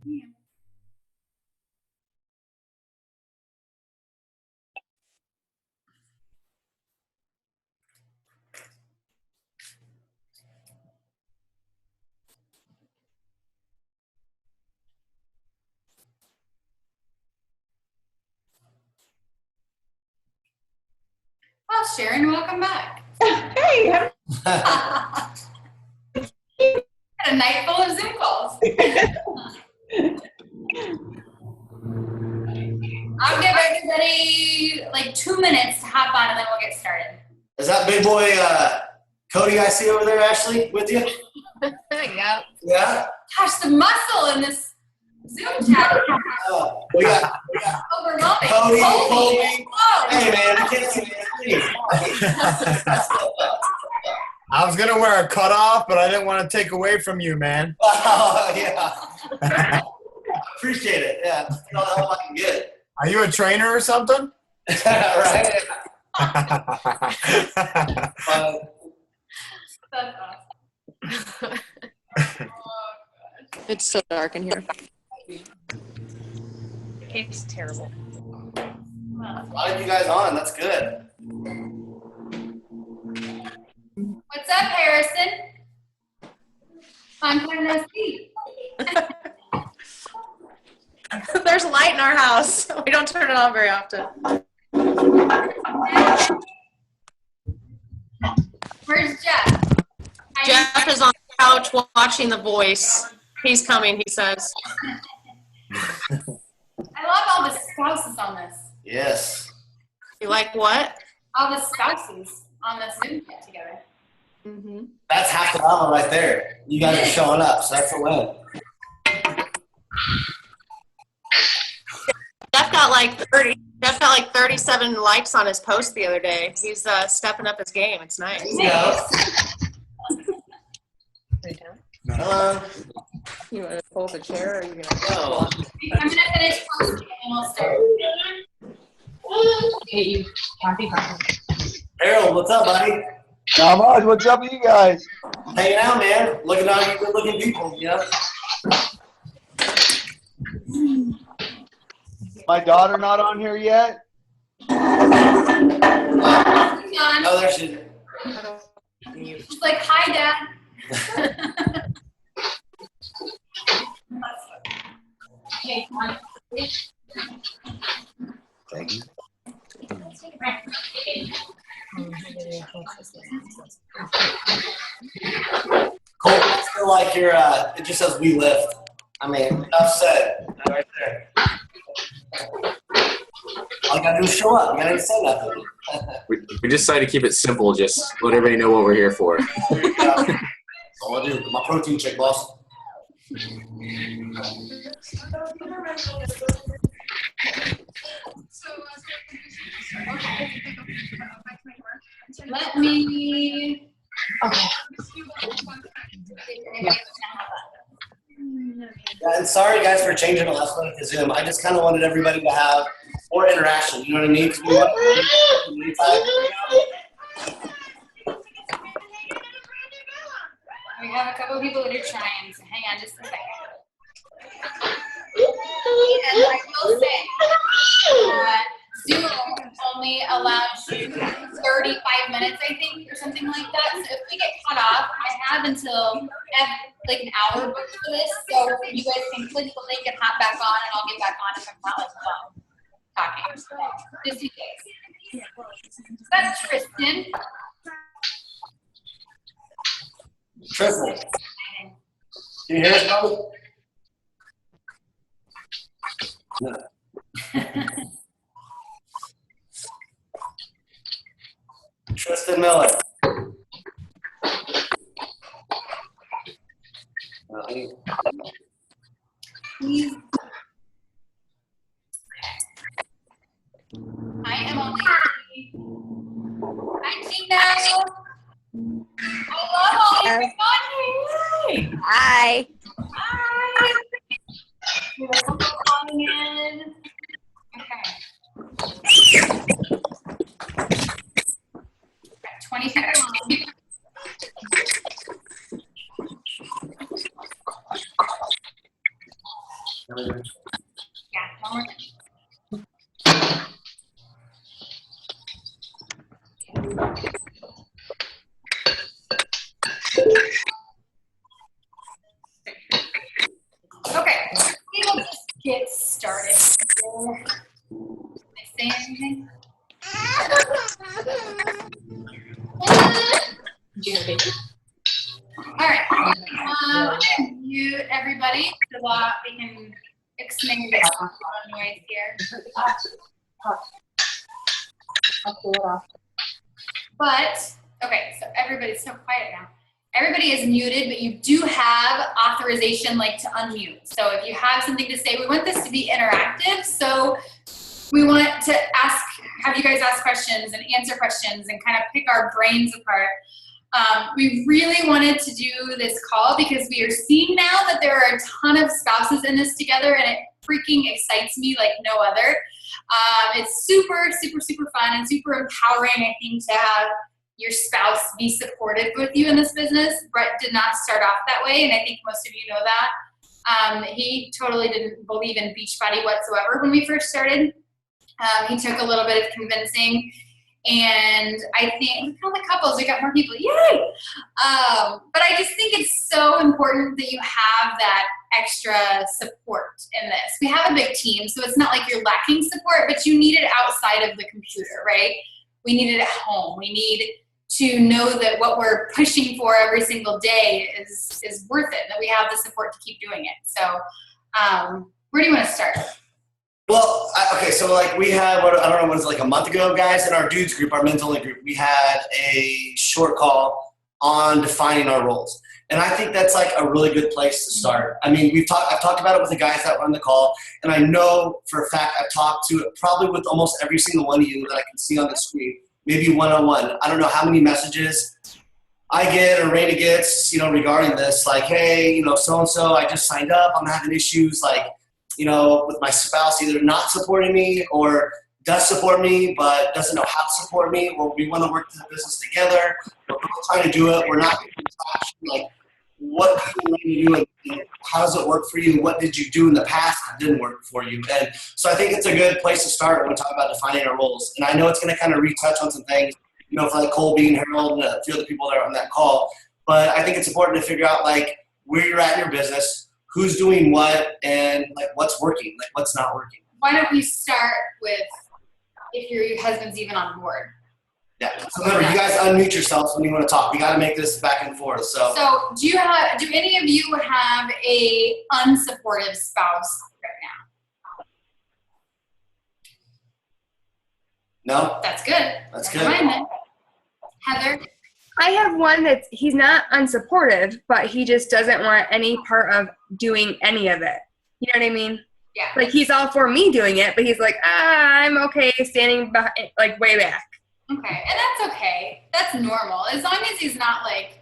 Well, Sharon, welcome back. Hey, A night full of Zoom calls. I'll give everybody like 2 minutes to hop on and then we'll get started. Is that big boy Cody I see over there, Ashley, with you? Yep. Yeah? Gosh, the muscle in this Zoom chat We got overwhelming. Cody. Whoa. Hey, man, you can't see me. I was going to wear a cutoff, but I didn't want to take away from you, man. Oh, yeah. Appreciate it. Yeah. All the help I can get. Are you a trainer or something? Right? That's awesome. It's so dark in here. It's terrible. A lot of you guys on. That's good. What's up, Harrison? Long time no see. There's light in our house. We don't turn it on very often. Where's Jeff? Jeff is on the couch watching The Voice. He's coming, he says. I love all the spouses on this. Yes. You like what? All the spouses on the Zoom get together. Mm-hmm. That's half the drama right there. You guys are showing up, so that's a win. Jeff got like 37 likes on his post the other day. He's stepping up his game. It's nice. Yeah. Hello. You want to pull the chair or are you going to Hello. I'm going to finish posting and we'll start. Harold, what's up, buddy? Not much. What's up with you guys? Hanging out, man. Looking at all you good-looking people, you know? My daughter not on here yet? Oh, there she is. She's like, hi, Dad. Okay, come on. Thank you. Cole, I feel like you're, it just says we lift. I mean, enough said. Right there. All you gotta do is show up. You gotta even say nothing. We just decided to keep it simple, just let everybody know what we're here for. That's all I do. My protein shake, boss. Let me. Okay. Yeah, and sorry, guys, for changing the last minute to Zoom. I just kind of wanted everybody to have more interaction. You know what I mean? We have a couple of people that are trying, so hang on just a second. And I will say that Zoom only allows you 35 minutes, I think, or something like that. So if we get cut off, I have until like an hour booked for this. So you guys can click the link and hop back on, and I'll get back on if I'm not like talking. Just in case. Is that Tristan? Tristan. Can you hear us, buddy? No. Tristan Miller. I am only 19 now. I love all everybody. Hi. Hi. We have some people calling in. Okay. 20 seconds. Yeah, one more time. Okay, we will just get started. Did I say anything? All right. I'm gonna mute everybody so that we can explain the noise here. But okay, so everybody's so quiet now. Everybody is muted, but you do have authorization like to unmute. So if you have something to say, we want this to be interactive. So we want to have you guys ask questions and answer questions and kind of pick our brains apart. We really wanted to do this call because we are seeing now that there are a ton of spouses in this together, and it freaking excites me like no other. It's super, super, super fun and super empowering, I think, to have your spouse be supportive with you in this business. Brett did not start off that way, and I think most of you know that. He totally didn't believe in Beachbody whatsoever when we first started. He took a little bit of convincing, and I think, look at all the couples, we got more people, yay! But I just think it's so important that you have that extra support in this. We have a big team, so it's not like you're lacking support, but you need it outside of the computer, right? We need it at home. We need to know that what we're pushing for every single day is worth it, that we have the support to keep doing it. So where do you want to start? Well, okay, so like we had, I don't know, was it like a month ago, guys, in our dudes group, our men's only group, we had a short call on defining our roles. And I think that's like a really good place to start. I mean, I've talked about it with the guys that were on the call, and I know for a fact I've talked to it probably with almost every single one of you that I can see on the screen, maybe one-on-one. I don't know how many messages I get or Raina gets, regarding this, like, hey, so-and-so, I just signed up, I'm having issues, like, with my spouse either not supporting me or does support me but doesn't know how to support me, or we want to work the business together. We're both trying to do it. We're not like, what do you do and how does it work for you? What did you do in the past that didn't work for you? And so I think it's a good place to start when we talk about defining our roles. And I know it's going to kind of retouch on some things, for like Colby and Harold and a few other people that are on that call. But I think it's important to figure out like where you're at in your business, who's doing what, and like what's working, like what's not working. Why don't we start with if your husband's even on board? Yeah. So remember, you guys unmute yourselves when you want to talk. We got to make this back and forth. So do any of you have a unsupportive spouse right now? No. That's good. That's Never good. mind then. Heather. I have one that's, he's not unsupportive, but he just doesn't want any part of doing any of it. You know what I mean? Yeah. Like, he's all for me doing it, but he's like, I'm okay standing behind, like, way back. Okay, and that's okay. That's normal. As long as he's not, like,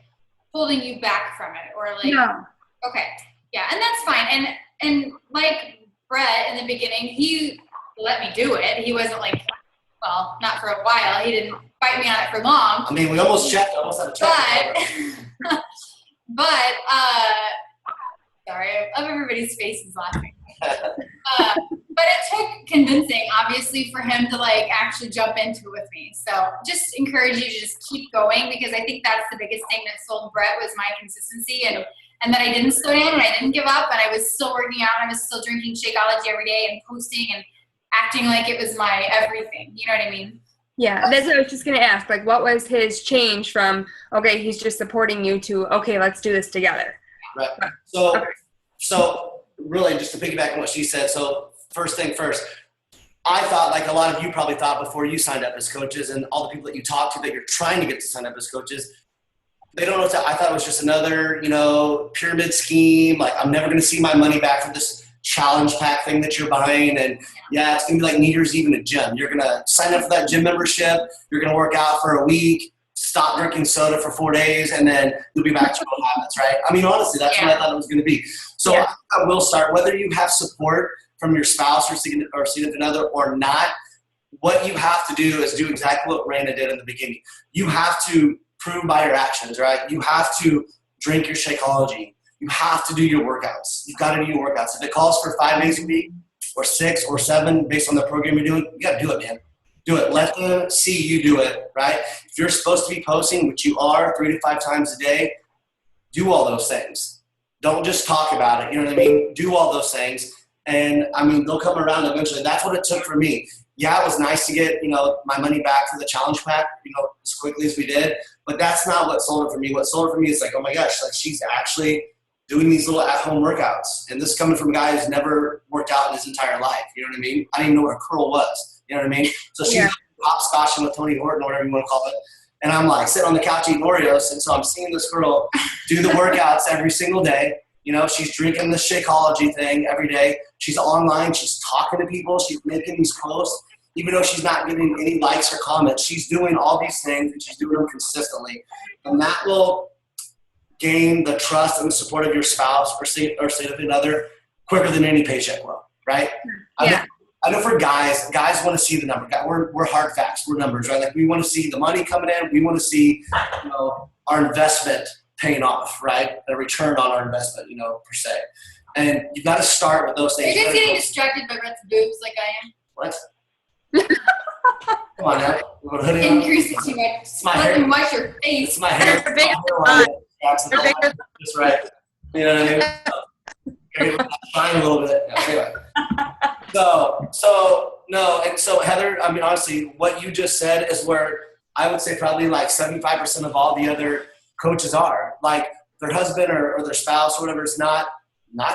holding you back from it or, like. No. Okay. Yeah, and that's fine. And like Brett in the beginning, he let me do it. He wasn't like, well, not for a while. He didn't fight me on it for long. I mean, we almost checked. I almost had to check. But sorry, I love everybody's faces laughing. But it took convincing, obviously, for him to like actually jump into it with me. So just encourage you to just keep going, because I think that's the biggest thing that sold Brett was my consistency and that I didn't slow down and I didn't give up, and I was still working out and I was still drinking Shakeology every day and posting and acting like it was my everything. You know what I mean? Yeah, that's what I was just going to ask. Like, what was his change from, okay, he's just supporting you, to, okay, let's do this together? Right. So really, just to piggyback on what she said, so first thing first, I thought, like a lot of you probably thought before you signed up as coaches, and all the people that you talk to that you're trying to get to sign up as coaches, they don't know I thought it was just another, pyramid scheme. Like, I'm never going to see my money back from this challenge pack thing that you're buying. And yeah, it's going to be like New Year's Eve in a gym. You're going to sign up for that gym membership. You're going to work out for a week, stop drinking soda for 4 days, and then you'll be back to your old habits, right? I mean, honestly, that's what I thought it was going to be. So I will start, whether you have support from your spouse or significant other or not, what you have to do is do exactly what Raina did in the beginning. You have to prove by your actions, right? You have to drink your Shakeology. you have to do your workouts. You've got to do your workouts. If it calls for 5 days a week or 6 or 7 based on the program you're doing, you got to do it, man. Do it. Let them see you do it, right? If you're supposed to be posting, which you are 3 to 5 times a day, do all those things. Don't just talk about it. You know what I mean? Do all those things. And, I mean, they'll come around eventually. That's what it took for me. Yeah, it was nice to get, my money back for the challenge pack, as quickly as we did. But that's not what sold it for me. What sold it for me is like, oh, my gosh, like she's actually doing these little at-home workouts. And this is coming from a guy who's never worked out in his entire life. You know what I mean? I didn't even know what a curl was. You know what I mean? So she's hopscotching with Tony Horton or whatever you want to call it. And I'm like sitting on the couch eating Oreos. And so I'm seeing this girl do the workouts every single day. She's drinking the Shakeology thing every day. She's online. She's talking to people. She's making these posts. Even though she's not getting any likes or comments, she's doing all these things and she's doing them consistently. And that will gain the trust and the support of your spouse or significant other quicker than any paycheck will, right? Yeah. I know for guys want to see the number. We're hard facts. We're numbers, right? Like we want to see the money coming in. We want to see, our investment paying off, right? A return on our investment, per se. And you got to start with those things. You're just getting distracted by Brett's boobs like I am. What? Come on now. Increase it too much. It's my Let hair. them watch your face. It's my hair. They're bigger That's right. You know what I mean? Maybe shine a little bit. Yeah, anyway. So Heather, I mean, honestly, what you just said is where I would say probably like 75% of all the other coaches are. Like their husband or their spouse or whatever is not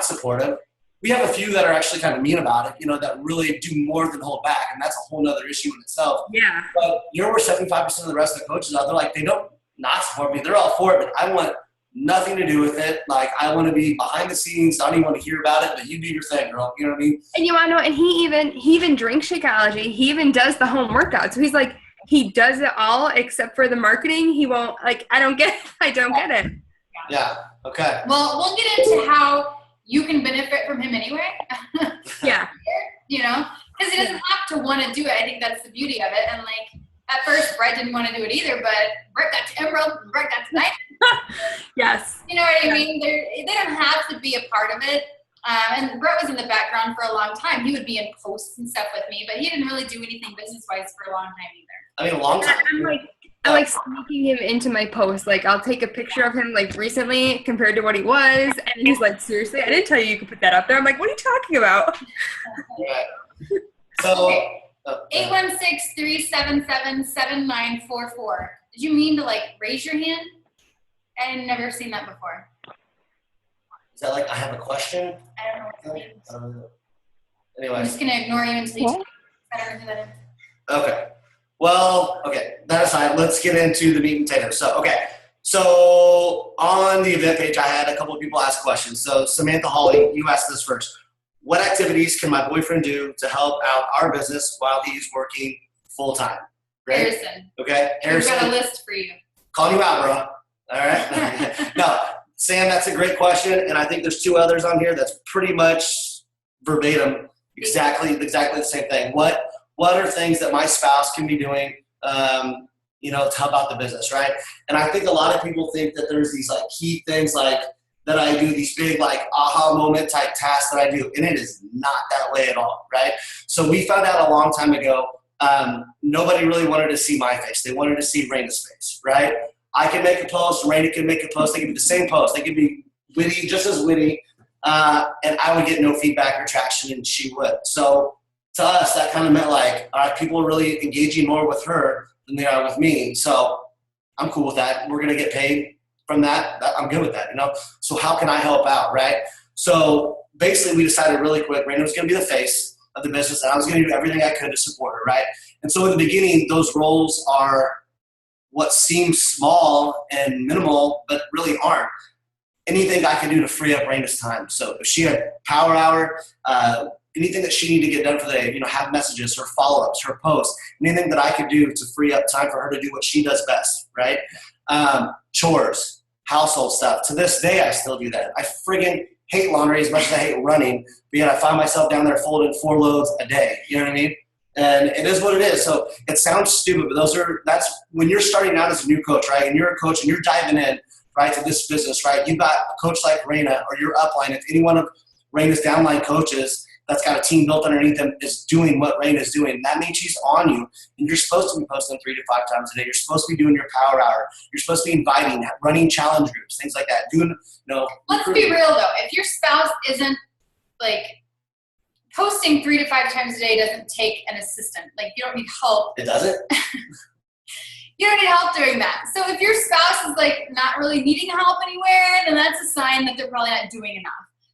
supportive. We have a few that are actually kind of mean about it, that really do more than hold back, and that's a whole nother issue in itself. Yeah. But you're where 75% of the rest of the coaches are. They're like, they don't not support me. They're all for it, but I want nothing to do with it. Like, I want to be behind the scenes. I don't even want to hear about it, but you do your thing, girl. You know what I mean? And you want to know, and he even drinks Shakeology. He even does the home workout. So he's like, he does it all except for the marketing. He won't, like, I don't get it. Yeah. Okay. Well, we'll get into how you can benefit from him anyway. Yeah. Because he doesn't have to want to do it. I think that's the beauty of it. And like at first, Brett didn't want to do it either, but Brett got to Emerald, and Brett got to Night. Yes. You know what I mean? They don't have to be a part of it. And Brett was in the background for a long time. He would be in posts and stuff with me, but he didn't really do anything business-wise for a long time either. I mean, a long time. I like sneaking him into my post. Like, I'll take a picture of him, like, recently compared to what he was. And he's like, seriously? I didn't tell you could put that up there. I'm like, what are you talking about? Yeah. So, 816-377-7944. Did you mean to, like, raise your hand? I've never seen that before. is that like I have a question? I don't know what it means. I'm Anyway. just going to ignore you until you I don't know who that is. Okay. Well, okay. That aside, let's get into the meat and potatoes. So on the event page, I had a couple of people ask questions. So Samantha Hawley, you asked this first. What activities can my boyfriend do to help out our business while he's working full time? Right? Harrison. Okay. Harrison. I've got a list for you. Calling you out, bro. All right. No, Sam, that's a great question. And I think there's two others on here that's pretty much verbatim, exactly the same thing. What are things that my spouse can be doing, to help out the business, right? And I think a lot of people think that there's these like key things like that I do, these big like aha moment type tasks that I do, and it is not that way at all, right? So we found out a long time ago, nobody really wanted to see my face. They wanted to see Raina's face, right? I can make a post, Raina can make a post. They can be the same post. They can be witty, just as witty, and I would get no feedback or traction, and she would. So to us, that kind of meant like, all right, people are really engaging more with her than they are with me. So I'm cool with that. We're going to get paid from that. I'm good with that, So how can I help out, right? So basically we decided really quick, Raina was going to be the face of the business, and I was going to do everything I could to support her, right? And so in the beginning, those roles are what seems small and minimal, but really aren't. Anything I could do to free up Raina's time. So if she had power hour, anything that she needed to get done for the day, have messages, her follow-ups, her posts, anything that I could do to free up time for her to do what she does best, right? Chores, household stuff. To this day, I still do that. I friggin' hate laundry as much as I hate running, but yet I find myself down there folding 4 loads a day. You know what I mean? And it is what it is. So it sounds stupid, but that's when you're starting out as a new coach, right? And you're a coach and you're diving in, right, to this business, right? You've got a coach like Raina or your upline. If any one of Raina's downline coaches that's got a team built underneath them is doing what Raina is doing, that means she's on you. And you're supposed to be posting 3 to 5 times a day. You're supposed to be doing your power hour. You're supposed to be inviting, running challenge groups, things like that. Let's be real though. If your spouse isn't like posting 3 to 5 times a day doesn't take an assistant. Like you don't need help. It doesn't? You don't need help doing that. So if your spouse is like not really needing help anywhere, then that's a sign that they're probably not doing enough.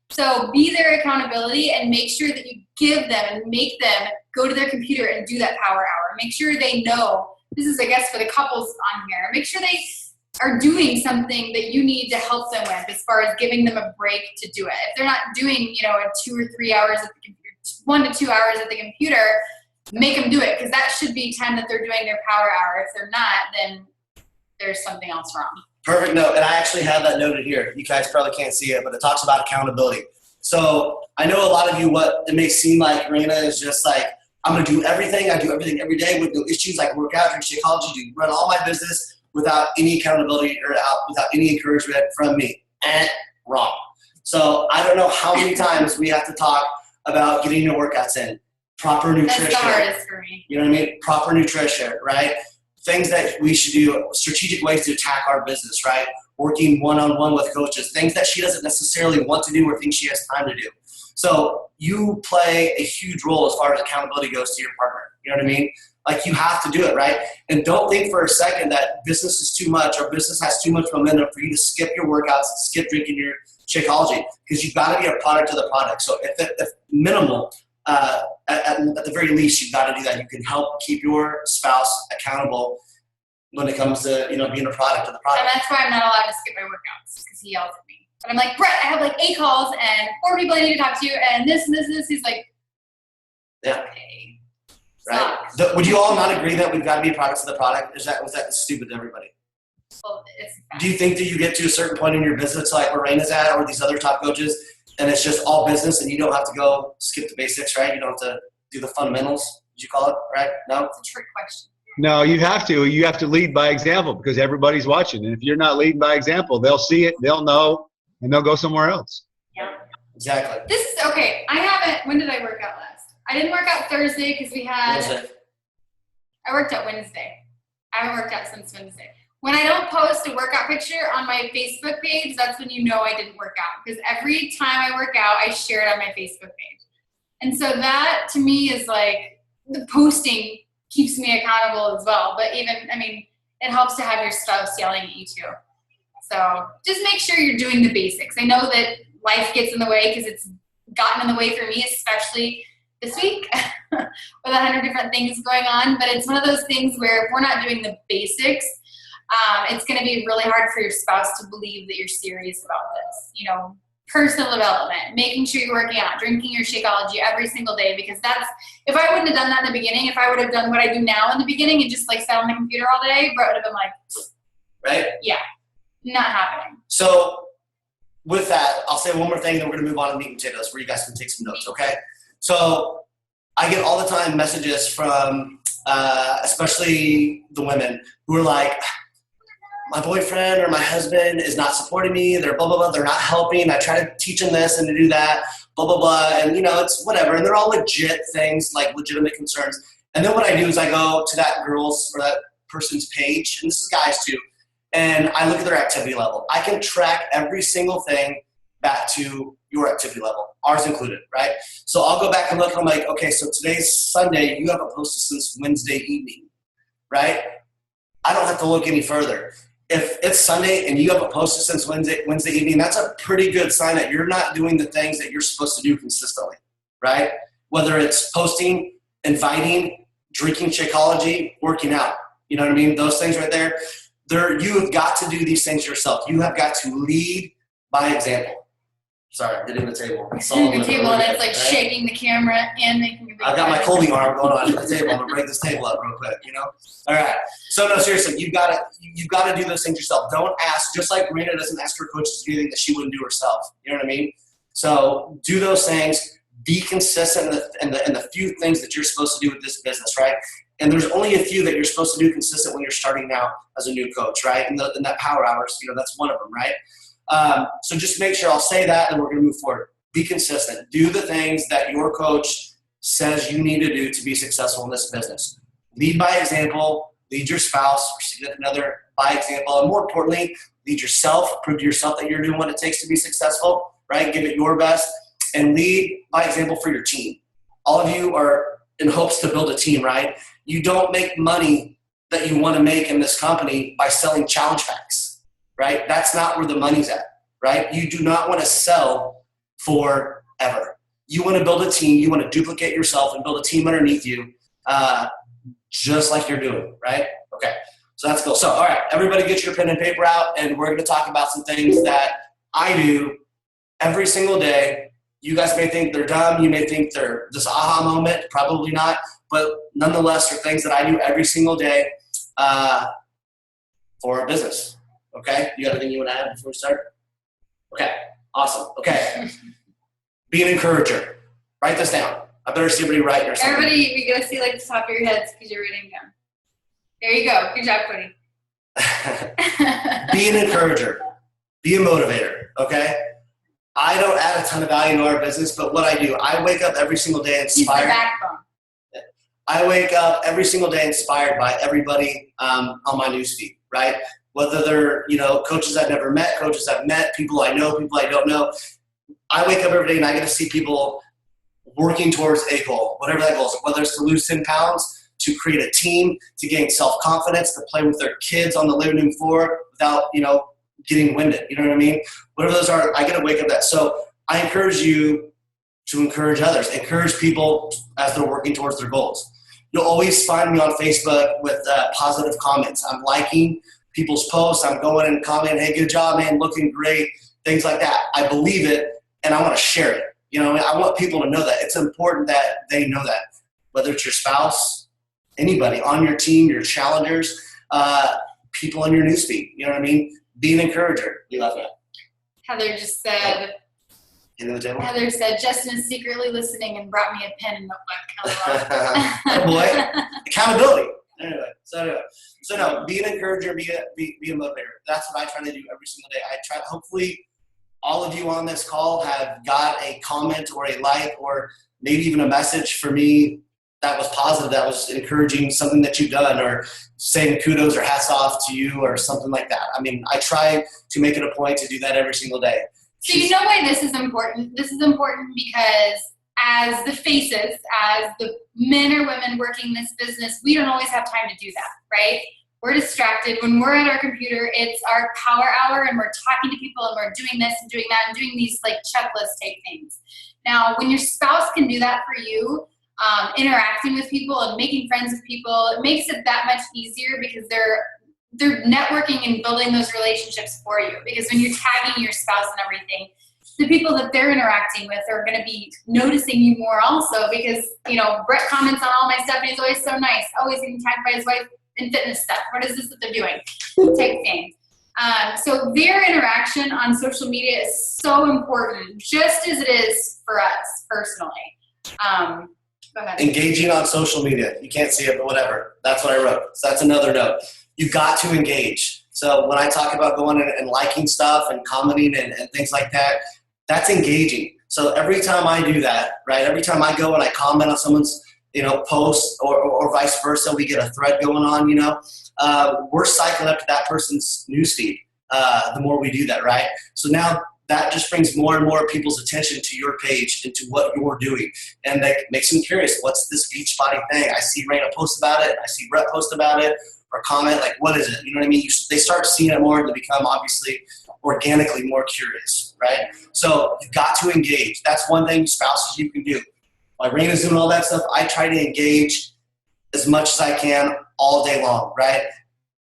So be their accountability and make sure that you give them and make them go to their computer and do that power hour. Make sure they know, this is I guess for the couples on here, make sure they are doing something that you need to help them with as far as giving them a break to do it. If they're not doing, a 2 or 3 hours at the computer, 1 to 2 hours at the computer, make them do it because that should be time that they're doing their power hour. If they're not, then there's something else wrong. Perfect note. And I actually have that noted here. You guys probably can't see it, but it talks about accountability. So I know a lot of you, what it may seem like Raina is just like, I'm going to do everything. I do everything every day with no issues. I work out, drink Shakeology, do run all my business without any accountability or without any encouragement from me. Wrong. So I don't know how many times we have to talk about getting your workouts in. Proper nutrition. That's the hardest for me. You know what I mean? Proper nutrition, right? Things that we should do, strategic ways to attack our business, right? Working one-on-one with coaches, things that she doesn't necessarily want to do or think she has time to do. So you play a huge role as far as accountability goes to your partner. You know what I mean? Like you have to do it, right? And don't think for a second that business is too much or business has too much momentum for you to skip your workouts and skip drinking your Shakeology because you've got to be a product of the product. So if minimal, at the very least, you've got to do that. You can help keep your spouse accountable when it comes to being a product of the product. And that's why I'm not allowed to skip my workouts because he yells at me. But I'm like, Brett, I have like 8 calls and 4 people I need to talk to and this and this and this. He's like, yeah. Okay. Right. Would you all not agree that we've got to be products of the product? Was that stupid to everybody? Well, it's Do you think that you get to a certain point in your business like where Raina's at or these other top coaches and it's just all business and you don't have to go skip the basics, right? You don't have to do the fundamentals, did you call it, right? No? It's a trick question. No, you have to. You have to lead by example because everybody's watching. And if you're not leading by example, they'll see it, they'll know, and they'll go somewhere else. Yeah. Exactly. This is okay. When did I work out last? I didn't work out Thursday because I worked out Wednesday. I haven't worked out since Wednesday. When I don't post a workout picture on my Facebook page, that's when you know I didn't work out. Because every time I work out, I share it on my Facebook page. And so that, to me, is like the posting keeps me accountable as well. But it helps to have your spouse yelling at you too. So just make sure you're doing the basics. I know that life gets in the way because it's gotten in the way for me, especially this week with 100 different things going on. But it's one of those things where if we're not doing the basics, it's going to be really hard for your spouse to believe that you're serious about this. Personal development, making sure you're working out, drinking your Shakeology every single day, because if I wouldn't have done that in the beginning, if I would have done what I do now in the beginning and just like sat on the computer all day, Brett would have been like, right? Yeah, not happening. So with that, I'll say one more thing, then we're going to move on to meat and potatoes where you guys can take some notes, okay? So I get all the time messages from especially the women who are like, my boyfriend or my husband is not supporting me. They're blah, blah, blah. They're not helping. I try to teach them this and to do that, blah, blah, blah. And, it's whatever. And they're all legit things, like legitimate concerns. And then what I do is I go to that girl's or that person's page, and this is guys too, and I look at their activity level. I can track every single thing back to your activity level, ours included, right? So I'll go back and look, and I'm like, okay, so today's Sunday. You haven't posted since Wednesday evening, right? I don't have to look any further. If it's Sunday and you haven't posted since Wednesday evening, that's a pretty good sign that you're not doing the things that you're supposed to do consistently, right? Whether it's posting, inviting, drinking Shakeology, working out. You know what I mean? Those things right there. You have got to do these things yourself. You have got to lead by example. Sorry, I'm hitting the table. The table, and it's like shaking the camera and making a big I've got my Colby arm going on at the table. I'm gonna break this table up real quick, All right. So no, seriously, you've got to do those things yourself. Don't ask, just like Marina doesn't ask her coaches to do anything that she wouldn't do herself. You know what I mean? So do those things. Be consistent in the few things that you're supposed to do with this business, right? And there's only a few that you're supposed to do consistent when you're starting out as a new coach, right? And that power hours, that's one of them, right? So just make sure, I'll say that, and we're going to move forward. Be consistent. Do the things that your coach says you need to do to be successful in this business. Lead by example. Lead your spouse or significant other by example. And more importantly, lead yourself. Prove to yourself that you're doing what it takes to be successful, right? Give it your best. And lead by example for your team. All of you are in hopes to build a team, right? You don't make money that you want to make in this company by selling challenge packs, right? That's not where the money's at, right? You do not want to sell forever. You want to build a team. You want to duplicate yourself and build a team underneath you, just like you're doing, right? Okay, so that's cool. So, all right, everybody get your pen and paper out, and we're going to talk about some things that I do every single day. You guys may think they're dumb. You may think they're this aha moment. Probably not. But nonetheless, are things that I do every single day for a business. Okay? You got anything you want to add before we start? Okay. Awesome. Okay. Be an encourager. Write this down. I better see everybody write or something. Everybody, we gotta see like the top of your heads because you're writing down. There you go. Good job, Cody. Be an encourager. Be a motivator. Okay? I don't add a ton of value to our business, but what I do, I wake up every single day He's the inspired. backbone. I wake up every single day inspired by everybody on my newsfeed, right? Whether they're, coaches I've never met, coaches I've met, people I know, people I don't know. I wake up every day and I get to see people working towards a goal, whatever that goal is, whether it's to lose 10 pounds, to create a team, to gain self-confidence, to play with their kids on the living room floor without, getting winded. You know what I mean? Whatever those are, I get to wake up that. So I encourage you to encourage others, encourage people as they're working towards their goals. You'll always find me on Facebook with positive comments. I'm liking people's posts. I'm going and commenting, hey, good job, man, looking great, things like that. I believe it, and I want to share it. I want people to know that. It's important that they know that, whether it's your spouse, anybody on your team, your challengers, people on your newsfeed. You know what I mean? Be an encourager. You love that. Heather just said, Justin is secretly listening and brought me a pen and notebook. Oh boy, accountability. Anyway, so no, be an encourager, be a motivator. That's what I try to do every single day. I try. Hopefully, all of you on this call have got a comment or a like or maybe even a message for me that was positive, that was encouraging, something that you've done, or saying kudos or hats off to you or something like that. I mean, I try to make it a point to do that every single day. So you know why this is important? This is important because as the faces, as the men or women working this business, we don't always have time to do that, right? We're distracted. When we're at our computer, it's our power hour and we're talking to people and we're doing this and doing that and doing these like checklist type things. Now, when your spouse can do that for you, interacting with people and making friends with people, it makes it that much easier because they're networking and building those relationships for you. Because when you're tagging your spouse and everything, the people that they're interacting with are going to be noticing you more also because, Brett comments on all my stuff and he's always so nice, always getting tagged by his wife in fitness stuff. What is this that they're doing? Type thing. So their interaction on social media is so important, just as it is for us personally. Go ahead. Engaging on social media. You can't see it, but whatever. That's what I wrote. So that's another note. You got to engage. So when I talk about going and liking stuff and commenting and things like that, that's engaging. So every time I do that, right, every time I go and I comment on someone's, post or vice versa, we get a thread going on, we're cycling up to that person's newsfeed the more we do that, right? So now that just brings more and more people's attention to your page and to what you're doing. And that makes them curious. What's this Beachbody thing? I see Raina post about it. I see Brett post about it or comment. Like, what is it? You know what I mean? They start seeing it more and they become obviously organically more curious, right? So you've got to engage. That's one thing, spouses, you can do. While Raina's doing all that stuff, I try to engage as much as I can all day long, right?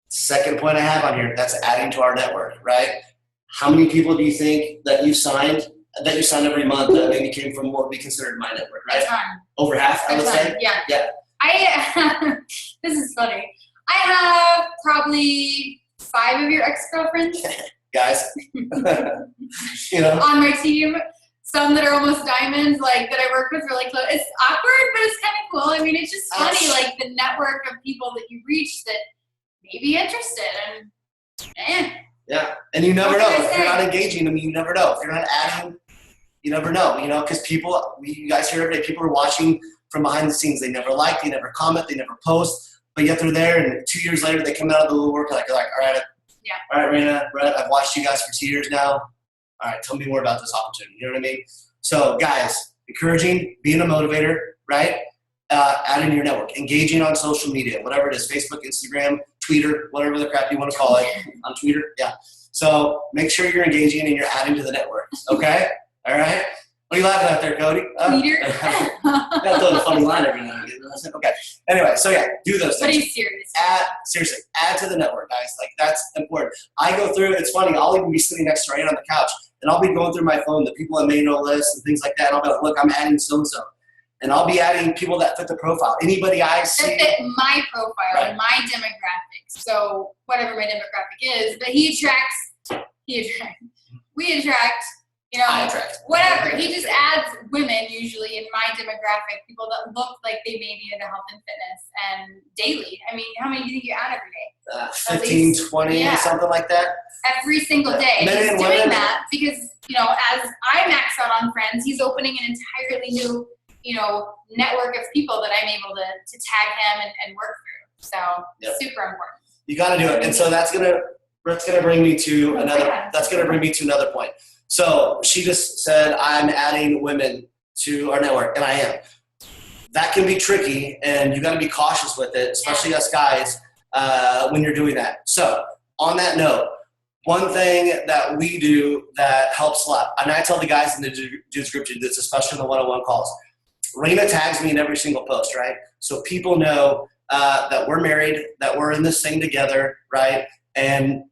Second point I have on here, that's adding to our network, right? How many people do you think that you signed every month that maybe came from what would be considered my network, right? Over half, I would say? Yeah. Yeah. This is funny. I have probably 5 of your ex-girlfriends Guys, on my team. some that are almost diamonds, like that I work with really close. It's awkward, but it's kind of cool. I mean, it's just funny, like the network of people that you reach that may be interested, and Yeah, and you never What know can I if you're say? not engaging. I mean, you never know if you're not adding. You never know, because you guys hear every day, people are watching from behind the scenes. They never like, they never comment, they never post, but yet they're there. And 2 years later, they come out of the woodwork like, all right, Yeah. all right, Raina, Brett, I've watched you guys for 2 years now. All right, tell me more about this opportunity. You know what I mean? So, guys, encouraging, being a motivator, right? Adding to your network, engaging on social media, whatever it is, Facebook, Instagram, Twitter, whatever the crap you want to call it. On Twitter, yeah. So make sure you're engaging and you're adding to the network. Okay? All right? What are you laughing at there, Cody? Peter. Gotta throw the funny line every now and again. Okay. Anyway, so yeah, do those But things. he's serious. Seriously, add to the network, guys. Like, that's important. I go through, it's funny, I'll even be sitting next to Ryan on the couch, and I'll be going through my phone, the people I may know list and things like that, and I'll be like, look, I'm adding so-and-so. And I'll be adding people that fit the profile. Anybody I see. That fit my profile Right. and my demographics. So whatever my demographic is, but we attract, I attract. whatever. He just adds women usually in my demographic, people that look like they may be into health and fitness and daily. I mean, how many do you think you add every day? 15, 20, Yeah. something like that. Every single day. Men He's and doing women. that because, as I max out on friends, he's opening an entirely new, network of people that I'm able to tag him and work through. So Yep. super important. You got to do it. And so that's gonna bring me to another point. So she just said, I'm adding women to our network, and I am. That can be tricky, and you got to be cautious with it, especially us guys, when you're doing that. So on that note, one thing that we do that helps a lot, and I tell the guys in the dudes group to do this, especially in the one-on-one calls. Raina tags me in every single post, right? So people know that we're married, that we're in this thing together, right? And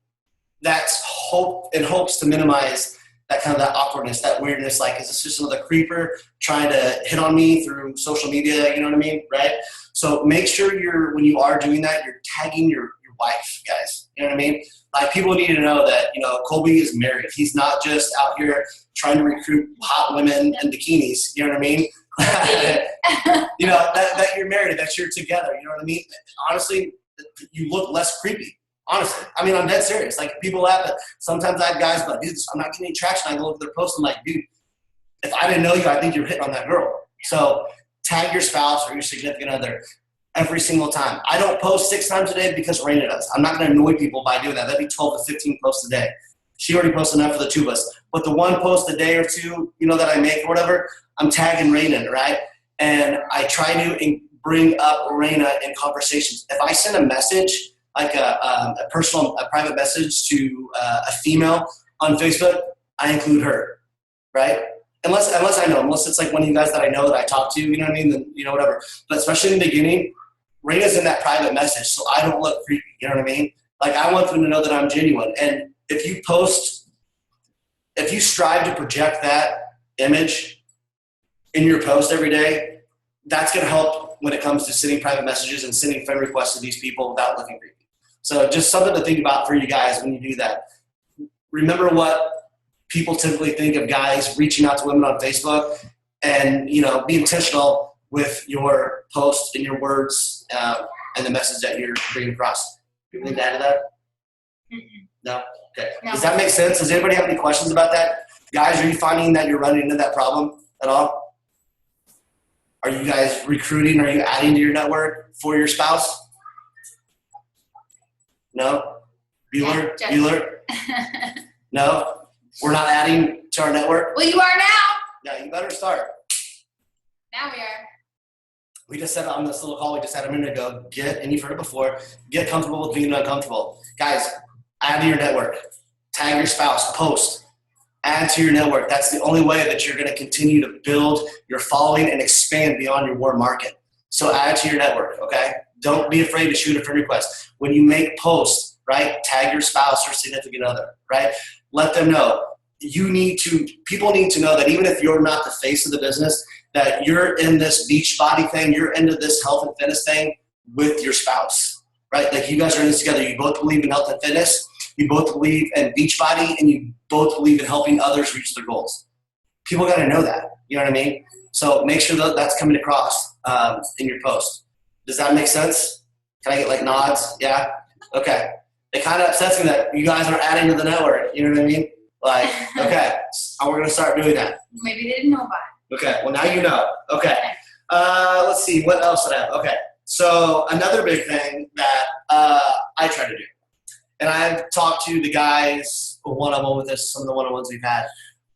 that's hopes to minimize that kind of that awkwardness, that weirdness. Like, is this just another creeper trying to hit on me through social media? You know what I mean, right? So make sure when you are doing that, you're tagging your wife, guys. You know what I mean? Like, people need to know that, Colby is married. He's not just out here trying to recruit hot women in bikinis. You know what I mean? that you're married, that you're together. You know what I mean? Honestly, you look less creepy. Honestly, I mean, I'm dead serious. Like, people laugh at. Sometimes I have guys, but dude, I'm not getting any traction. I go look at their posts. I'm like, dude, if I didn't know you, I think you're hitting on that girl. So tag your spouse or your significant other every single time. I don't post 6 times a day because Raina does. I'm not going to annoy people by doing that. That'd be 12 to 15 posts a day. She already posts enough for the two of us. But the one post a day or two, that I make or whatever, I'm tagging Raina, right? And I try to bring up Raina in conversations. If I send a message, like a private message to a female on Facebook, I include her, right? Unless it's like one of you guys that I know that I talk to, you know what I mean? Then, whatever. But especially in the beginning, Raina's in that private message, so I don't look creepy, you know what I mean? Like, I want them to know that I'm genuine. And if you strive to project that image in your post every day, that's going to help when it comes to sending private messages and sending friend requests to these people without looking creepy. So just something to think about for you guys when you do that. Remember what people typically think of guys reaching out to women on Facebook, and, be intentional with your post and your words and the message that you're bringing across. People need to add to that? Mm-mm. No? Okay. No. Does that make sense? Does anybody have any questions about that? Guys, are you finding that you're running into that problem at all? Are you guys recruiting? Are you adding to your network for your spouse? No? Bueller? Yeah, Bueller? No? We're not adding to our network? Well, you are now. Yeah, you better start. Now we are. We just said on this little call we just had a minute ago, and you've heard it before, get comfortable with being uncomfortable. Guys, add to your network. Tag your spouse. Post. Add to your network. That's the only way that you're going to continue to build your following and expand beyond your warm market. So add to your network, okay? Don't be afraid to shoot a friend request. When you make posts, right, tag your spouse or significant other, right? Let them know. People need to know that even if you're not the face of the business, that you're in this beach body thing, you're into this health and fitness thing with your spouse, right? Like, you guys are in this together. You both believe in health and fitness. You both believe in beach body, and you both believe in helping others reach their goals. People got to know that. You know what I mean? So make sure that that's coming across in your post. Does that make sense? Can I get like nods? Yeah? Okay. It kind of upsets me that you guys are adding to the network. You know what I mean? Like, okay, we're going to start doing that. Maybe they didn't know about it. Okay, well, now you know. Okay. Let's see. What else did I have? Okay. So another big thing that I try to do, and I've talked to the guys one-on-one with this, some of the one-on-ones we've had,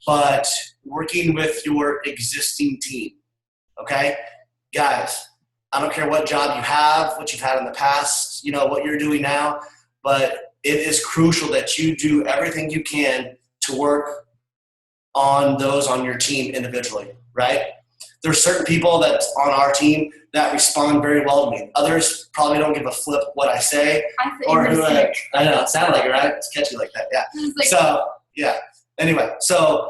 but working with your existing team, okay? Guys, I don't care what job you have, what you've had in the past, you know, what you're doing now, but it is crucial that you do everything you can to work on those on your team individually, right? There's certain people that's on our team that respond very well to me. Others probably don't give a flip what I say. Or who I know, it sounded like it, right? It's catchy like that, yeah. So, yeah. Anyway, so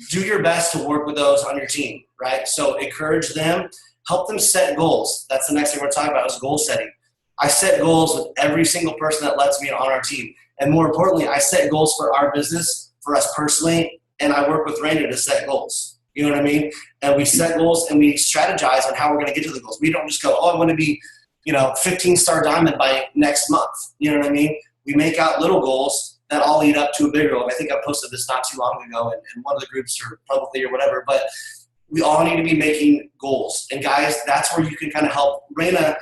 do your best to work with those on your team, right? So encourage them, help them set goals. That's the next thing we're talking about is goal setting. I set goals with every single person that lets me on our team. And more importantly, I set goals for our business, for us personally, and I work with Raina to set goals. You know what I mean? And we set goals and we strategize on how we're going to get to the goals. We don't just go, oh, I want to be, 15-star diamond by next month. You know what I mean? We make out little goals that all lead up to a bigger goal. I think I posted this not too long ago in one of the groups or publicly or whatever, but we all need to be making goals. And guys, that's where you can kind of help Raina.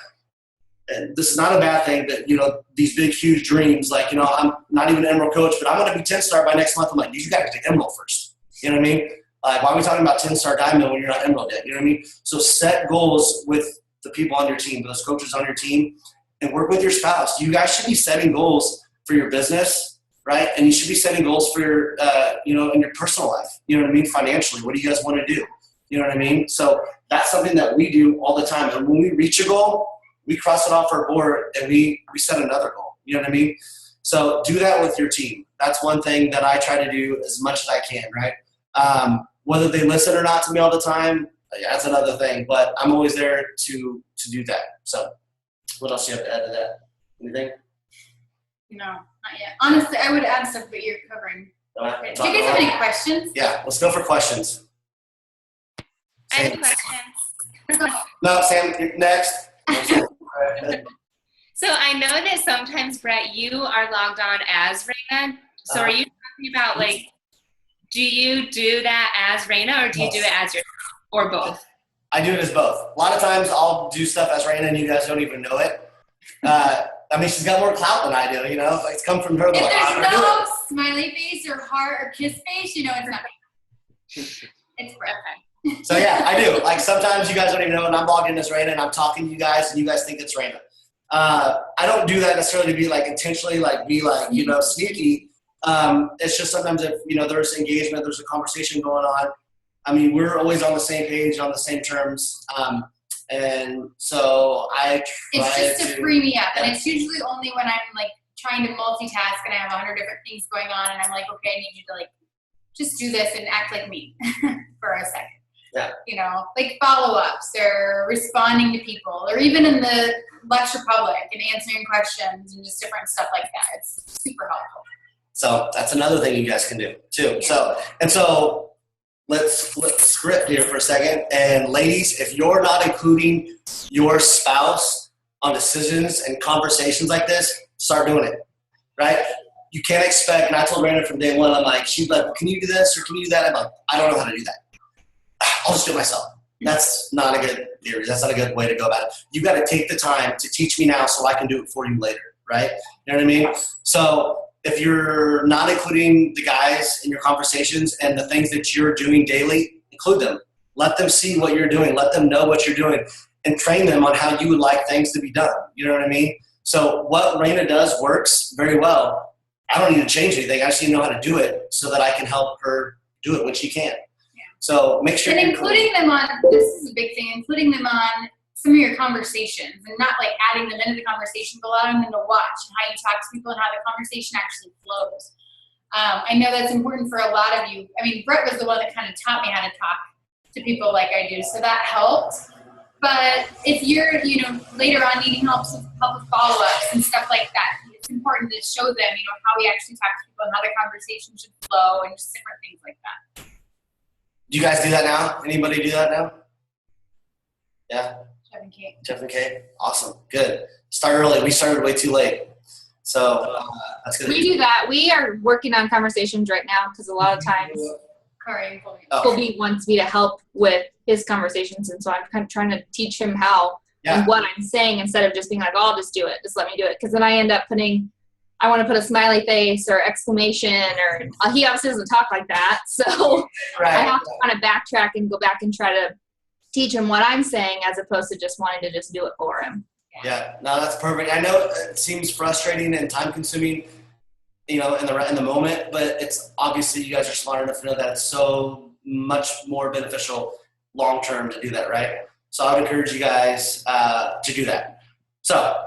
And this is not a bad thing that, these big, huge dreams, like, I'm not even an Emerald coach, but I'm going to be 10-star by next month. I'm like, you got to get Emerald first. You know what I mean? Like, why are we talking about 10-star diamond when you're not Emerald yet? You know what I mean? So set goals with the people on your team, those coaches on your team, and work with your spouse. You guys should be setting goals for your business, right? And you should be setting goals for your, in your personal life. You know what I mean? Financially, what do you guys want to do? You know what I mean? So that's something that we do all the time. And when we reach a goal, we cross it off our board and we set another goal. You know what I mean? So do that with your team. That's one thing that I try to do as much as I can, right? Whether they listen or not to me all the time, that's another thing. But I'm always there to do that. So what else do you have to add to that? Anything? No, not yet. Honestly, I would add stuff, but you're covering. Do you guys have any questions? Yeah, let's go for questions. I have questions. No, Sam, you're next. So I know that sometimes, Brett, you are logged on as Raina. So are you talking about, like, do you do that as Raina or do you do it as your, or both? I do it as both. A lot of times I'll do stuff as Raina and you guys don't even know it. She's got more clout than I do, It's come from her. If there's no smiley face or heart or kiss face, it's not me. It's Brett. So yeah, I do. Like sometimes you guys don't even know, and I'm logged in as Raina, and I'm talking to you guys, and you guys think it's Raina. I don't do that necessarily to be like intentionally, like be like sneaky. It's just sometimes if there's engagement, there's a conversation going on. I mean, we're always on the same page, on the same terms, and so I try it's just to free me up, and it's usually only when I'm like trying to multitask and I have 100 different things going on, and I'm like, okay, I need you to like just do this and act like me for a second. Yeah. Like follow-ups or responding to people, or even in the Luxe Republic and answering questions and just different stuff like that. It's super helpful. So that's another thing you guys can do too. So let's flip the script here for a second. And ladies, if you're not including your spouse on decisions and conversations like this, start doing it, right? You can't expect, and I told Brandon from day one, I'm like, she's like, can you do this or can you do that? I'm like, I don't know how to do that. I'll just do it myself. That's not a good theory. That's not a good way to go about it. You got to take the time to teach me now so I can do it for you later, right? You know what I mean? So if you're not including the guys in your conversations and the things that you're doing daily, include them. Let them see what you're doing. Let them know what you're doing and train them on how you would like things to be done. You know what I mean? So what Raina does works very well. I don't need to change anything. I just need to know how to do it so that I can help her do it when she can. So make sure. And including them on, this is a big thing, including them on some of your conversations and not like adding them into the conversation, but allowing them to watch and how you talk to people and how the conversation actually flows. I know that's important for a lot of you. I mean, Brett was the one that kind of taught me how to talk to people like I do, so that helped. But if you're, later on needing help with follow-ups and stuff like that, it's important to show them, how we actually talk to people and how the conversation should flow and just different things like that. Do you guys do that now? Anybody do that now? Yeah? Jeff and Kate. Jeff and Kate? Awesome. Good. Start early. We started way too late. So that's good. We do that. We are working on conversations right now because a lot of times Corey. Colby wants me to help with his conversations, and so I'm kind of trying to teach him how and what I'm saying instead of just being like, oh, I'll just do it. Just let me do it. Because then I end up I want to put a smiley face or exclamation, or he obviously doesn't talk like that. So I have to kind of backtrack and go back and try to teach him what I'm saying as opposed to just wanting to just do it for him. Yeah, no, that's perfect. I know it seems frustrating and time consuming, in the moment, but it's obviously you guys are smart enough to know that it's so much more beneficial long term to do that, right? So I would encourage you guys to do that. So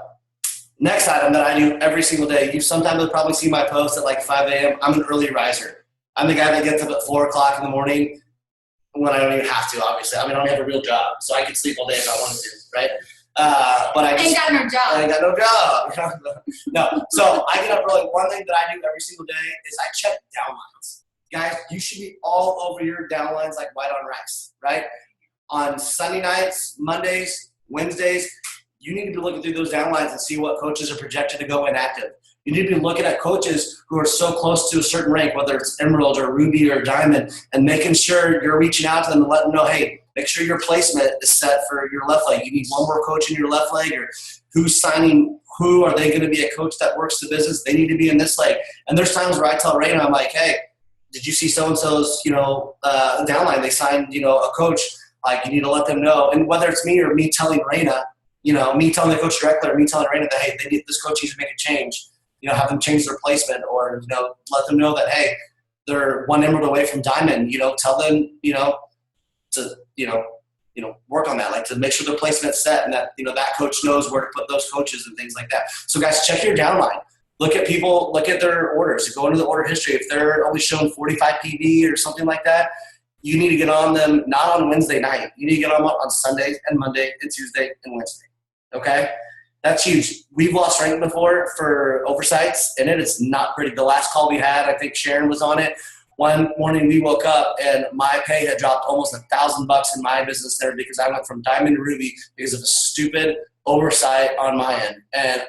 next item that I do every single day, you sometimes will probably see my post at like 5 a.m. I'm an early riser. I'm the guy that gets up at 4 o'clock in the morning when I don't even have to, obviously. I mean, I don't have a real job, so I could sleep all day if I wanted to, right? But I ain't got no job. I ain't got no job. No. So I get up early. One thing that I do every single day is I check downlines. Guys, you should be all over your downlines like white on rice, right? On Sunday nights, Mondays, Wednesdays, you need to be looking through those downlines and see what coaches are projected to go inactive. You need to be looking at coaches who are so close to a certain rank, whether it's Emerald or Ruby or Diamond, and making sure you're reaching out to them and letting them know, hey, make sure your placement is set for your left leg. You need one more coach in your left leg, or who's signing who? Are they going to be a coach that works the business? They need to be in this leg. And there's times where I tell Raina, I'm like, hey, did you see so-and-so's, downline? They signed, a coach. Like, you need to let them know. And whether it's me or me telling Raina, me telling the coach directly or me telling Raina that, hey, this coach needs to make a change, have them change their placement, or, let them know that, hey, they're one emerald away from Diamond, tell them, to, work on that, like to make sure their placement's set and that, that coach knows where to put those coaches and things like that. So guys, check your downline. Look at people, look at their orders, go into the order history. If they're only showing 45 PV or something like that, you need to get on them, not on Wednesday night. You need to get on them on Sunday and Monday and Tuesday and Wednesday. Okay? That's huge. We've lost rank before for oversights, and it is not pretty. The last call we had, I think Sharon was on it. One morning we woke up and my pay had dropped almost $1,000 in my business there because I went from Diamond to Ruby because of a stupid oversight on my end. And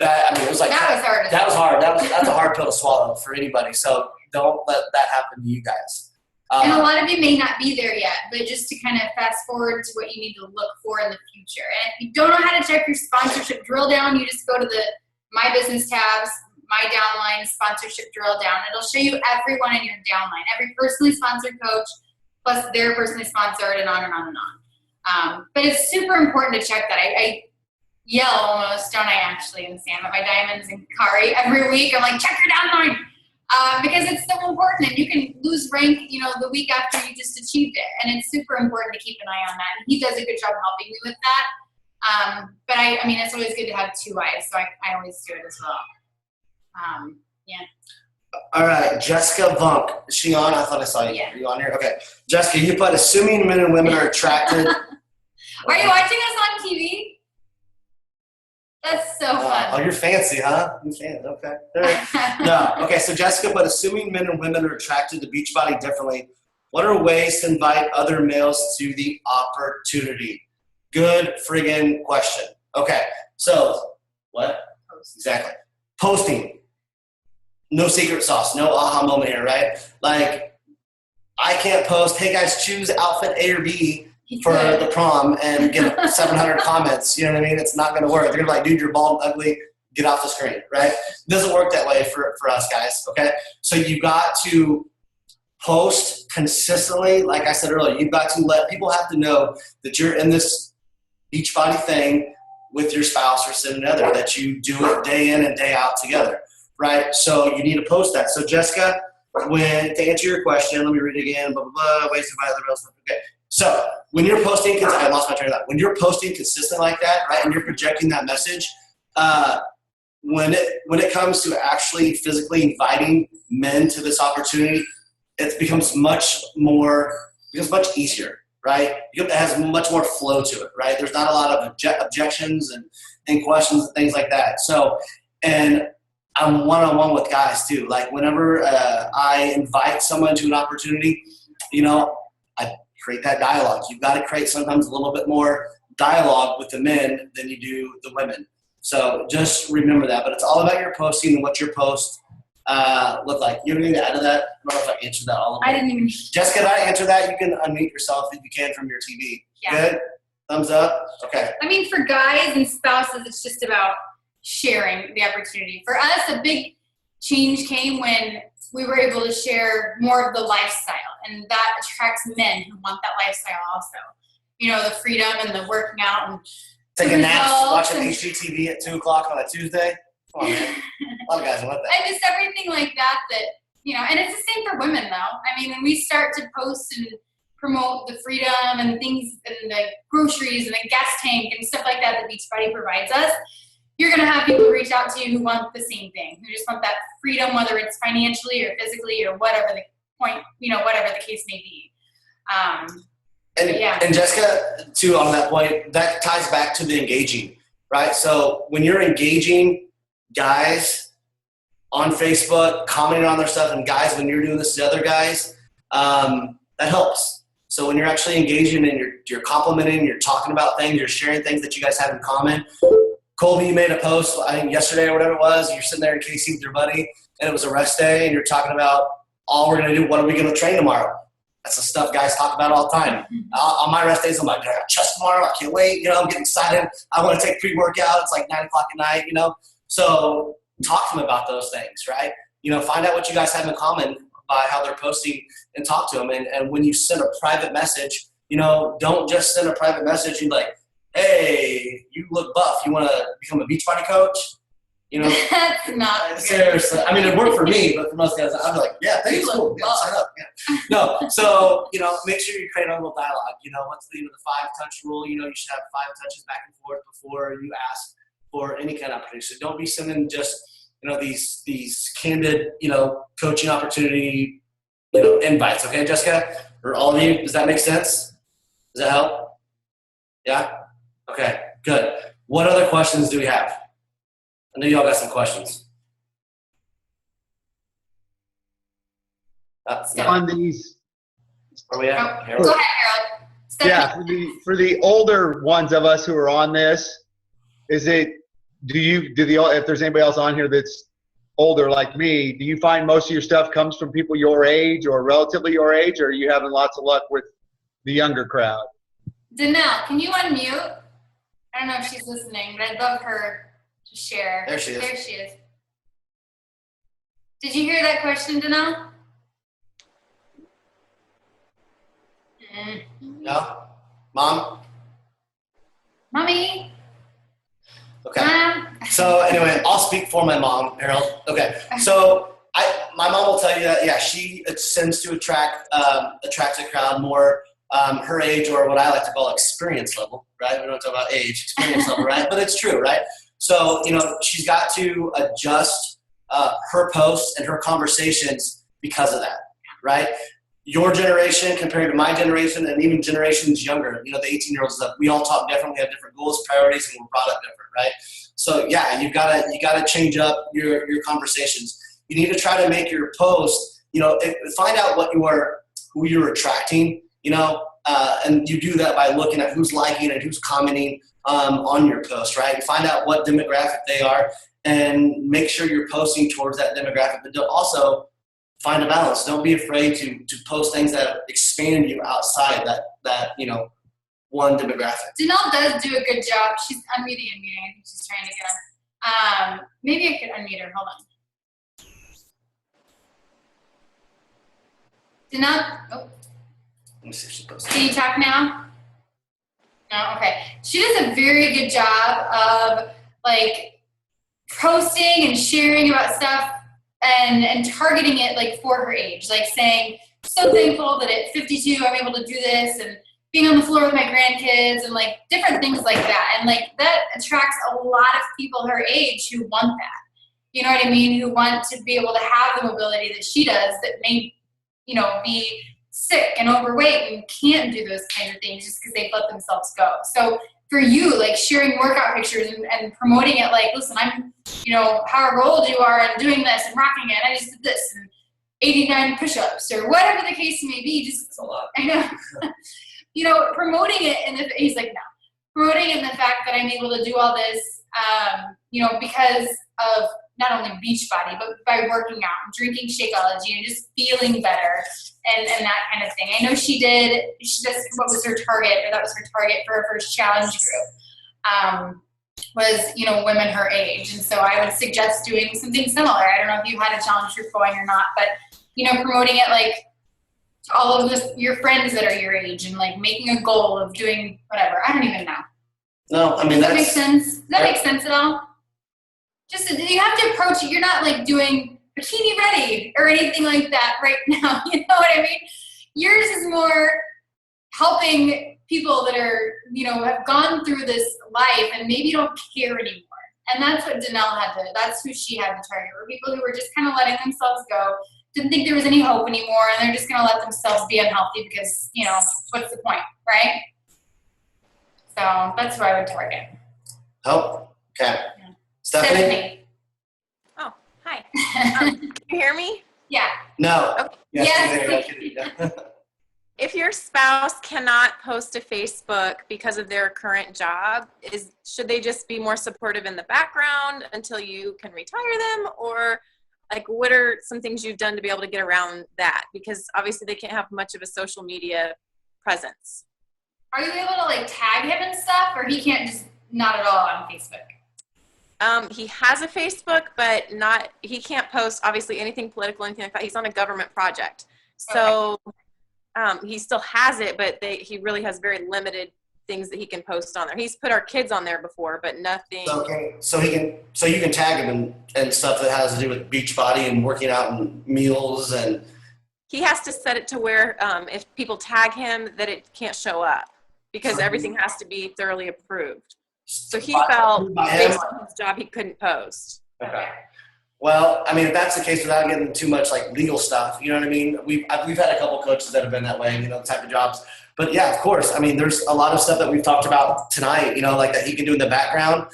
that, it was like that was hard. That was hard. That's a hard pill to swallow for anybody. So don't let that happen to you guys. And a lot of you may not be there yet, but just to kind of fast forward to what you need to look for in the future. And if you don't know how to check your sponsorship drill down, you just go to the My Business tabs, My Downline Sponsorship Drill Down. It'll show you everyone in your downline, every personally sponsored coach, plus their personally sponsored, and on and on and on. But it's super important to check that. I yell almost, don't I actually, in Sam, at my diamonds and Kari every week. I'm like, check your downline. Because it's so important, and you can lose rank, the week after you just achieved it, and it's super important to keep an eye on that. And he does a good job helping me with that. But it's always good to have two eyes, so I always do it as well. Yeah. All right, Jessica Vunk. Is she on? I thought I saw you. Yeah. Are you on here? Okay. Jessica, you put, assuming men and women are attracted. Are you watching us on TV? That's so fun. Oh, you're fancy, huh? You fancy. Okay. No. Okay, so Jessica, but assuming men and women are attracted to Beachbody differently, what are ways to invite other males to the opportunity? Good friggin' question. Okay, so what? Exactly. Posting. No secret sauce. No aha moment here, right? Like, I can't post, hey guys, choose outfit A or B for the prom and get 700 comments. You know what I mean? It's not going to work. They're going to be like, dude, you're bald and ugly. Get off the screen, right? It doesn't work that way for us guys, okay? So you got to post consistently. Like I said earlier, you've got to let people have to know that you're in this Beachbody thing with your spouse or significant other, that you do it day in and day out together, right? So you need to post that. So Jessica, to answer your question, let me read it again, blah, blah, blah, ways to invite other males. Okay. So when you're posting, I lost my train of thought. When you're posting consistent like that, right, and you're projecting that message, when it comes to actually physically inviting men to this opportunity, it becomes much easier, right? It has much more flow to it, right? There's not a lot of objections and questions and things like that. So, and I'm one-on-one with guys too. Like whenever I invite someone to an opportunity, I create that dialogue. You've got to create sometimes a little bit more dialogue with the men than you do the women. So just remember that. But it's all about your posting and what your post look like. You have anything to add to that? I don't know if I answered that all. I didn't even. Jessica, did I answer that? You can unmute yourself if you can from your TV. Yeah. Good? Thumbs up? Okay. I mean, for guys and spouses, it's just about sharing the opportunity. For us, a big change came when we were able to share more of the lifestyle, and that attracts men who want that lifestyle also. The freedom and the working out and taking naps, watching and, HGTV at 2 o'clock on a Tuesday. Come on, man. A lot of guys want that. And just everything like that, and it's the same for women, though. I mean, when we start to post and promote the freedom and things and the groceries and the gas tank and stuff like that Beachbody provides us, you're going to have people reach out to you who want the same thing, who just want that freedom, whether it's financially or physically or whatever the point, whatever the case may be. And Jessica, too, on that point, that ties back to the engaging, right? So when you're engaging guys on Facebook, commenting on their stuff, and guys, when you're doing this to other guys, that helps. So when you're actually engaging and you're complimenting, you're talking about things, you're sharing things that you guys have in common. Colby, you made a post, I think yesterday or whatever it was, you're sitting there in KC with your buddy, and it was a rest day, and you're talking about all we're going to do, what are we going to train tomorrow? That's the stuff guys talk about all the time. On my rest days, I'm like, I got chest tomorrow, I can't wait, I'm getting excited. I want to take pre-workout, it's like 9 o'clock at night, So talk to them about those things, right? Find out what you guys have in common by how they're posting and talk to them. And when you send a private message, don't just send a private message and be like, hey, you look buff. You want to become a Beachbody coach? That's not seriously. I mean, it worked for me, but for most guys, I'd be like, yeah, thanks, cool. Yeah, sign up. Yeah. No, so make sure you create a little dialogue. What's the 5-touch rule? You should have 5 touches back and forth before you ask for any kind of opportunity. So don't be sending just these candid coaching opportunity invites. Okay, Jessica, or all of you, does that make sense? Does that help? Yeah. Okay, good. What other questions do we have? I know y'all got some questions. On these, where are we at? Go ahead, Harold. Yeah, for the older ones of us who are on this, is it? If there's anybody else on here that's older like me, do you find most of your stuff comes from people your age or relatively your age, or are you having lots of luck with the younger crowd? Danelle, can you unmute? I don't know if she's listening, but I'd love her to share. There she is. There she is. Did you hear that question, Danelle? No? Mom? Mommy? Okay. So anyway, I'll speak for my mom, Harold. Okay. So my mom will tell you that, yeah, she tends to attract a crowd more her age, or what I like to call experience level, right? We don't talk about age, experience level, right? But it's true, right? So, she's got to adjust her posts and her conversations because of that, right? Your generation compared to my generation, and even generations younger, the 18-year-olds, we all talk different. We have different goals, priorities, and we're brought up different, right? So yeah, you gotta change up your conversations. You need to try to make your post, find out who you're attracting, and you do that by looking at who's liking and who's commenting on your post, right? And find out what demographic they are, and make sure you're posting towards that demographic. But also find a balance. Don't be afraid to post things that expand you outside that one demographic. Danelle does do a good job. She's unmuting and muting. I think she's trying to get on. Maybe I could unmute her. Hold on. Danelle, Let me see if she posts. can you talk now? No? Okay. She does a very good job of posting and sharing about stuff and targeting it for her age, saying, so thankful that at 52 I'm able to do this, and being on the floor with my grandkids, and different things like that. And that attracts a lot of people her age who want that. You know what I mean? Who want to be able to have the mobility that she does, that may, be sick and overweight and can't do those kinds of things just because they've let themselves go. So for you, sharing workout pictures and promoting it, listen, I'm, however old you are and doing this and rocking it, and I just did this, and 89 push-ups or whatever the case may be. Just a lot. I know. Promoting it, and he's like, no. Promoting it in the fact that I'm able to do all this, because of not only Beachbody, but by working out and drinking Shakeology and just feeling better and that kind of thing. I know that's what was her target, or that was her target for her first challenge group, was, women her age. And so I would suggest doing something similar. I don't know if you had a challenge group going or not, but, promoting it like to all of your friends that are your age and like making a goal of doing whatever. I don't even know. No, I mean, Does that make sense? Does that make sense at all? Just, you have to approach it. You're not like doing bikini ready or anything like that right now. You know what I mean? Yours is more helping people that are, have gone through this life and maybe don't care anymore. And that's what Danelle that's who she had to target, were people who were just kind of letting themselves go, didn't think there was any hope anymore, and they're just going to let themselves be unhealthy because, what's the point, right? So that's who I would target. Oh, okay. Yeah. Stephanie? Oh, hi. Can you hear me? Yeah. No. Okay. Yes. If your spouse cannot post to Facebook because of their current job, should they just be more supportive in the background until you can retire them? Or like, what are some things you've done to be able to get around that? Because obviously they can't have much of a social media presence. Are you able to like tag him and stuff, or he can't just not at all on Facebook? He has a Facebook, but he can't post obviously anything political, anything like that. He's on a government project. So he still has it, but he really has very limited things that he can post on there. He's put our kids on there before, but nothing. Okay, so you can tag him and stuff that has to do with Beachbody and working out and meals and. He has to set it to where if people tag him, that it can't show up because everything has to be thoroughly approved. So he felt based on his job he couldn't post. Okay. Well, I mean, if that's the case, without getting too much like legal stuff, you know what I mean? We've had a couple coaches that have been that way, the type of jobs. But yeah, of course. I mean, there's a lot of stuff that we've talked about tonight, like that he can do in the background.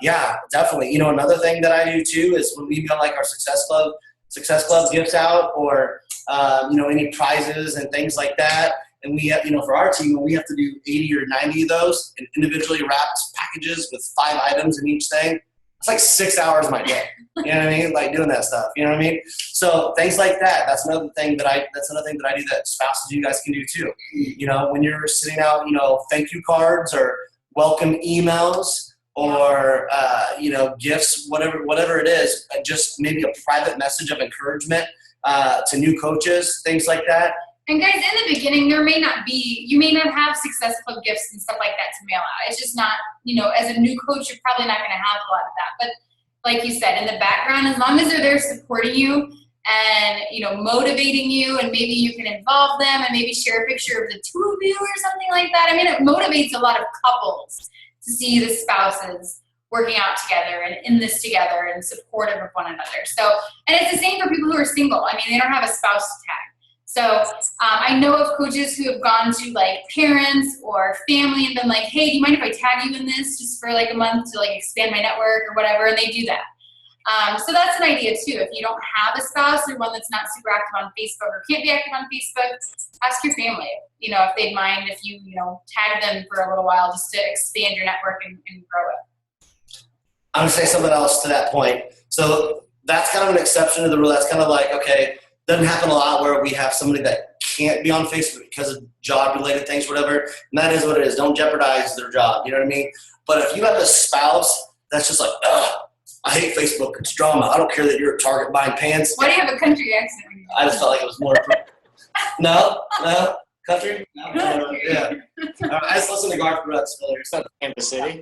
Yeah, definitely. Another thing that I do too is when we go like our Success Club gifts out, or any prizes and things like that. And we have, for our team, we have to do 80 or 90 of those in individually wrapped packages with 5 items in each thing. It's like 6 hours of my day. You know what I mean? Like doing that stuff. You know what I mean? So things like that. That's another thing that I do that spouses, you guys can do too. When you're sending out, thank you cards or welcome emails or gifts, whatever it is, just maybe a private message of encouragement to new coaches, things like that. And guys, in the beginning, you may not have Success Club gifts and stuff like that to mail out. It's just not, as a new coach, you're probably not going to have a lot of that. But like you said, in the background, as long as they're there supporting you and, motivating you, and maybe you can involve them and maybe share a picture of the two of you or something like that. I mean, it motivates a lot of couples to see the spouses working out together and in this together and supportive of one another. So, and it's the same for people who are single. I mean, they don't have a spouse to tag. So I know of coaches who have gone to like parents or family and been like, hey, do you mind if I tag you in this just for like a month to like expand my network or whatever? And they do that. So that's an idea too. If you don't have a spouse or one that's not super active on Facebook or can't be active on Facebook, ask your family, if they'd mind if you, tag them for a little while just to expand your network and grow it. I'm going to say something else to that point. So that's kind of an exception to the rule. That's kind of like, okay, doesn't happen a lot where we have somebody that can't be on Facebook because of job-related things, whatever. And that is what it is. Don't jeopardize their job. You know what I mean? But if you have a spouse that's just like, ugh, I hate Facebook. It's drama. I don't care that you're at Target buying pants. Why do you have a country accent? I just felt like it was more. No? Country? No. Yeah. I just listened to Garth Brooks earlier. It's not Kansas City.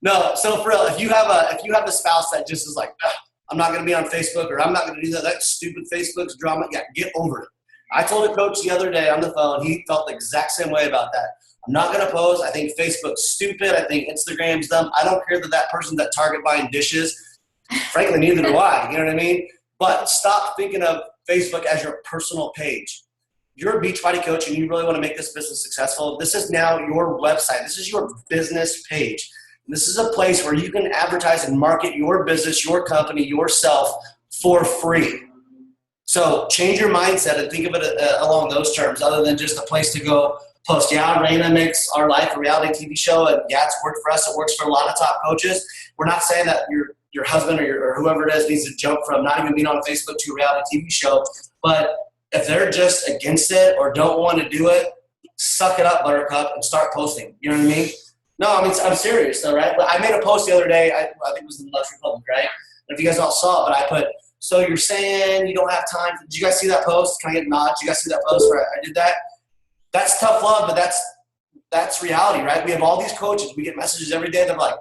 No. So for real, if you have a spouse that just is like, ugh, I'm not going to be on Facebook, or I'm not going to do that. That stupid Facebook's drama. Yeah, get over it. I told a coach the other day on the phone, he felt the exact same way about that. I'm not going to post. I think Facebook's stupid. I think Instagram's dumb. I don't care that person's at Target buying dishes. Frankly, neither do I. You know what I mean? But stop thinking of Facebook as your personal page. You're a Beachbody coach and you really want to make this business successful. This is now your website. This is your business page. This is a place where you can advertise and market your business, your company, yourself for free. So change your mindset and think of it along those terms, other than just a place to go post. Yeah, Raina makes our life a reality TV show, and yeah, it's worked for us. It works for a lot of top coaches. We're not saying that your husband or whoever it is needs to jump from not even being on Facebook to a reality TV show. But if they're just against it or don't want to do it, suck it up, Buttercup, and start posting. You know what I mean? No, I mean, I'm serious though, right? I made a post the other day. I think it was in Luxe Republic, right? And if you guys all saw it, but I put, so you're saying you don't have time. Did you guys see that post? Can I get a nod? Did you guys see that post where I did that? That's tough love, but that's reality, right? We have all these coaches. We get messages every day. They're like,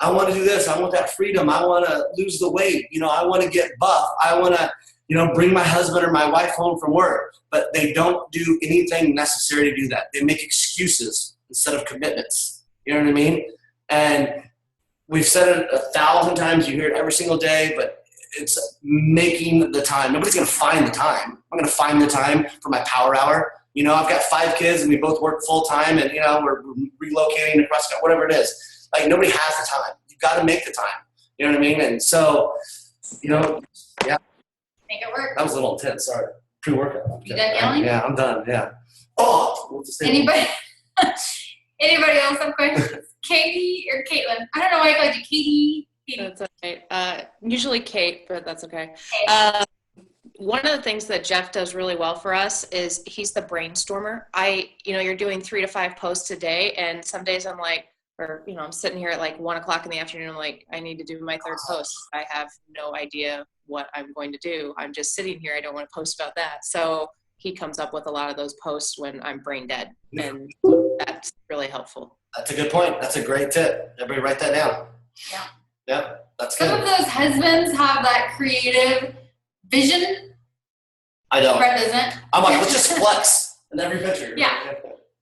I want to do this. I want that freedom. I want to lose the weight. You know, I want to get buff. I want to, you know, bring my husband or my wife home from work. But they don't do anything necessary to do that. They make excuses instead of commitments. You know what I mean? And we've said it 1,000 times. You hear it every single day, but it's making the time. Nobody's going to find the time. I'm going to find the time for my power hour. You know, I've got 5 kids and we both work full time, and, you know, we're relocating across, whatever it is. Like, nobody has the time. You've got to make the time. You know what I mean? And so, you know, yeah. Make it work. That was a little intense. Sorry. Pre-workout. You done yelling? Yeah, I'm done. Yeah. Oh. Anybody else have questions? Katie or Caitlin? I don't know why I called you Katie. That's okay. Usually Kate, but that's okay. One of the things that Jeff does really well for us is he's the brainstormer. You're doing 3 to 5 posts a day, and some days I'm like, I'm sitting here at like 1 o'clock in the afternoon. I'm like, I need to do my 3rd post. I have no idea what I'm going to do. I'm just sitting here. I don't want to post about that. So he comes up with a lot of those posts when I'm brain dead, and that's really helpful. That's a good point. That's a great tip. Everybody write that down. Yeah. Yeah, that's good. Some of those husbands have that creative vision. I don't. Brett doesn't. I'm like, let's just flex in every picture. Yeah.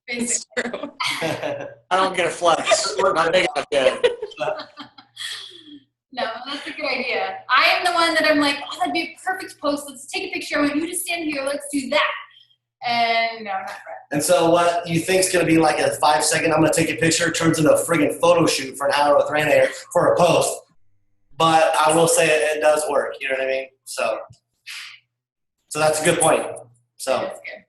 It's true. I don't get a flex. We're not big enough yet. No, that's a good idea. I am the one that I'm like, oh, that'd be a perfect post. Let's take a picture. I want you to stand here. Let's do that. And no, not Brett. And so what you think is going to be like a 5-second, I'm going to take a picture, turns into a friggin' photo shoot for an hour with Raina for a post. But I will say it does work. You know what I mean? So that's a good point. So That's good.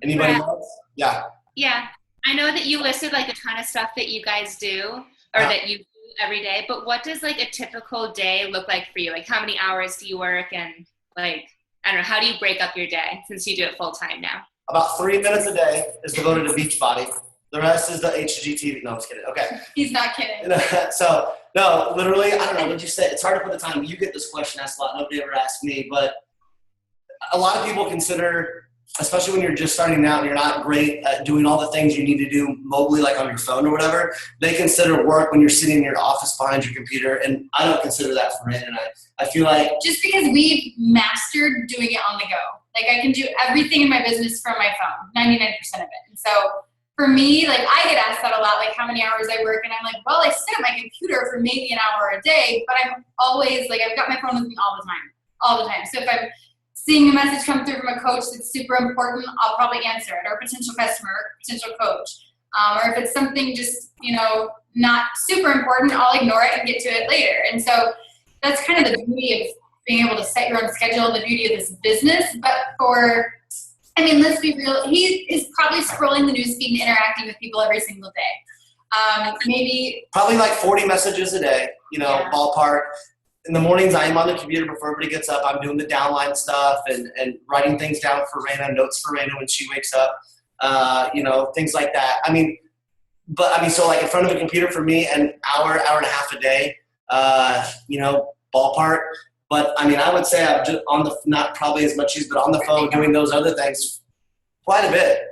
anybody Brett. else? Yeah. Yeah. I know that you listed like a ton of stuff that you guys do or that you do every day, but what does like a typical day look like for you? Like how many hours do you work, and like, I don't know, how do you break up your day since you do it full time now? About 3 minutes a day is devoted to Beachbody. The rest is the HGTV. No, I'm just kidding. Okay. He's not kidding. So, no, literally, I don't know what you say. It's hard to put the time. You get this question asked a lot. Nobody ever asked me. But a lot of people consider, especially when you're just starting out and you're not great at doing all the things you need to do mobily, like on your phone or whatever, they consider work when you're sitting in your office behind your computer. And I don't consider that for it. And I feel like just because we've mastered doing it on the go. Like I can do everything in my business from my phone, 99% of it. And so for me, like I get asked that a lot, like how many hours I work. And I'm like, well, I sit at my computer for maybe an hour a day, but I'm always like, I've got my phone with me all the time. So if I'm seeing a message come through from a coach that's super important, I'll probably answer it, or a potential customer, or potential coach. Or if it's something just, not super important, I'll ignore it and get to it later. And so that's kind of the beauty of being able to set your own schedule, the beauty of this business. But let's be real, he is probably scrolling the newsfeed and interacting with people every single day. Probably like 40 messages a day, ballpark. In the mornings, I am on the computer before everybody gets up. I'm doing the downline stuff and writing things down for Raina, notes for Raina when she wakes up, things like that. So like in front of a computer for me, an hour and a half a day, ballpark. But I would say I'm just on not probably as much use, but on the phone doing those other things quite a bit,